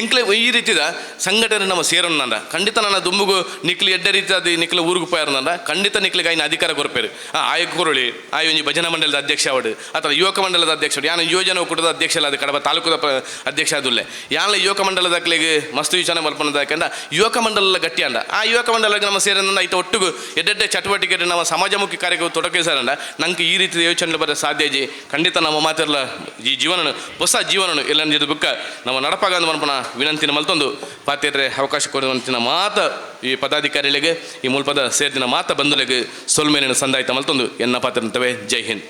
ಎಂಕ್ಲೆ ಈ ರೀತಿಯ ಸಂಘಟನೆ ನಮ್ಮ ಸೇರೋಣ ಖಂಡಿತ ನನ್ನ ದುಂಬುಗು ನಿಕ್ಲಿ ಎಡ್ಡೆ ರೀತಿಯಾದ ನಿಕ್ಲ ಊರಿಗೆ ಹೋಯಾರಂದ ಖಂಡಿತ ನಿಕ್ಲಿಗೆ ಆಯ್ನ ಅಧಿಕಾರ ಕೊರಪೇರು ಆಯ ಕುರುಳಿ ಆಯ್ ಒಂಜಿ ಭಜನಾ ಮಂಡಲದ ಅಧ್ಯಕ್ಷ ಅವಡು ಅಥವಾ ಯುವಕ ಮಂಡಲದ ಅಧ್ಯಕ್ಷ ಯಾನು ಯೋಜನೆ ಒಕ್ಕೂಟದ ಅಧ್ಯಕ್ಷ ಅಲ್ಲ ಅದು ಕಡಬ ತಾಲೂಕದ ಅಧ್ಯಕ್ಷ ಅದುಲ್ಲೆ ಯಾನ್ಲ ಯುವಕ ಮಂಡಲದಾಗ್ಲಿಗೆ ಮಸ್ತ್ ವಿಚಾರ ಮಲ್ಪನದಾಕಂಡ ಯುವಕ ಮಂಡಲ ಗಟ್ಟಿ ಅಂಡ ಆ ಯುವಕ ಮಂಡಲಕ್ಕೆ ನಮ್ಮ ಸೇರನ್ನ ಐತ ಒಟ್ಟಿಗೂ ಎಡ್ಡೆಡ್ಡೆ ಚಟುವಟಿಕೆ ನಮ್ಮ ಸಮಾಜಮುಖಿ ಕಾರ್ಯಕ್ರಮ ತೊಡಗಿಸಾರಂಡ ನಂಗೆ ಈ ರೀತಿಯ ಯೋಚನೆ ಬರ ಸಾಧ್ಯ ಜಿ ಖಂಡಿತ ನಮ್ಮ ಮಾತಿರಲ್ಲ ಈ ಜೀವನ ಹೊಸ ಜೀವನ ಎಲ್ಲ ನಿಜ ಬುಕ್ಕ ನಮ್ಮ ನಡಪಾಗಂದು ಮನ್ಪನ ವಿನಂತಿನ ಮಲ್ತೊಂದು ಪಾತ್ರೆ ಅವಕಾಶ ಕೊಡುವಂತಿನ ಮಾತ ಈ ಪದಾಧಿಕಾರಿಗಳಿಗೆ ಈ ಮುಲ್ಪದ ಸೇರ್ದಿನ ಮಾತ ಬಂಧುಗಳಿಗೆ ಸೊಲ್ಮೇಲಿನ ಸಂದಾಯಿತ ಮಲ್ತೊಂದು ಎನ್ನ ಪಾತ್ರಂತವೇ ಜೈ ಹಿಂದ್.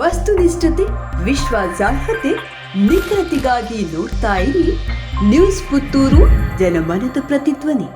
ವಸ್ತುನಿಷ್ಠತೆ, ವಿಶ್ವಾಸಾರ್ಹತೆ, ನಿಖರತೆಗಾಗಿ ನೋಡ್ತಾ ಇರಿ ನ್ಯೂಸ್ ಪುತ್ತೂರು, ಜನಮನದ ಪ್ರತಿಧ್ವನಿ.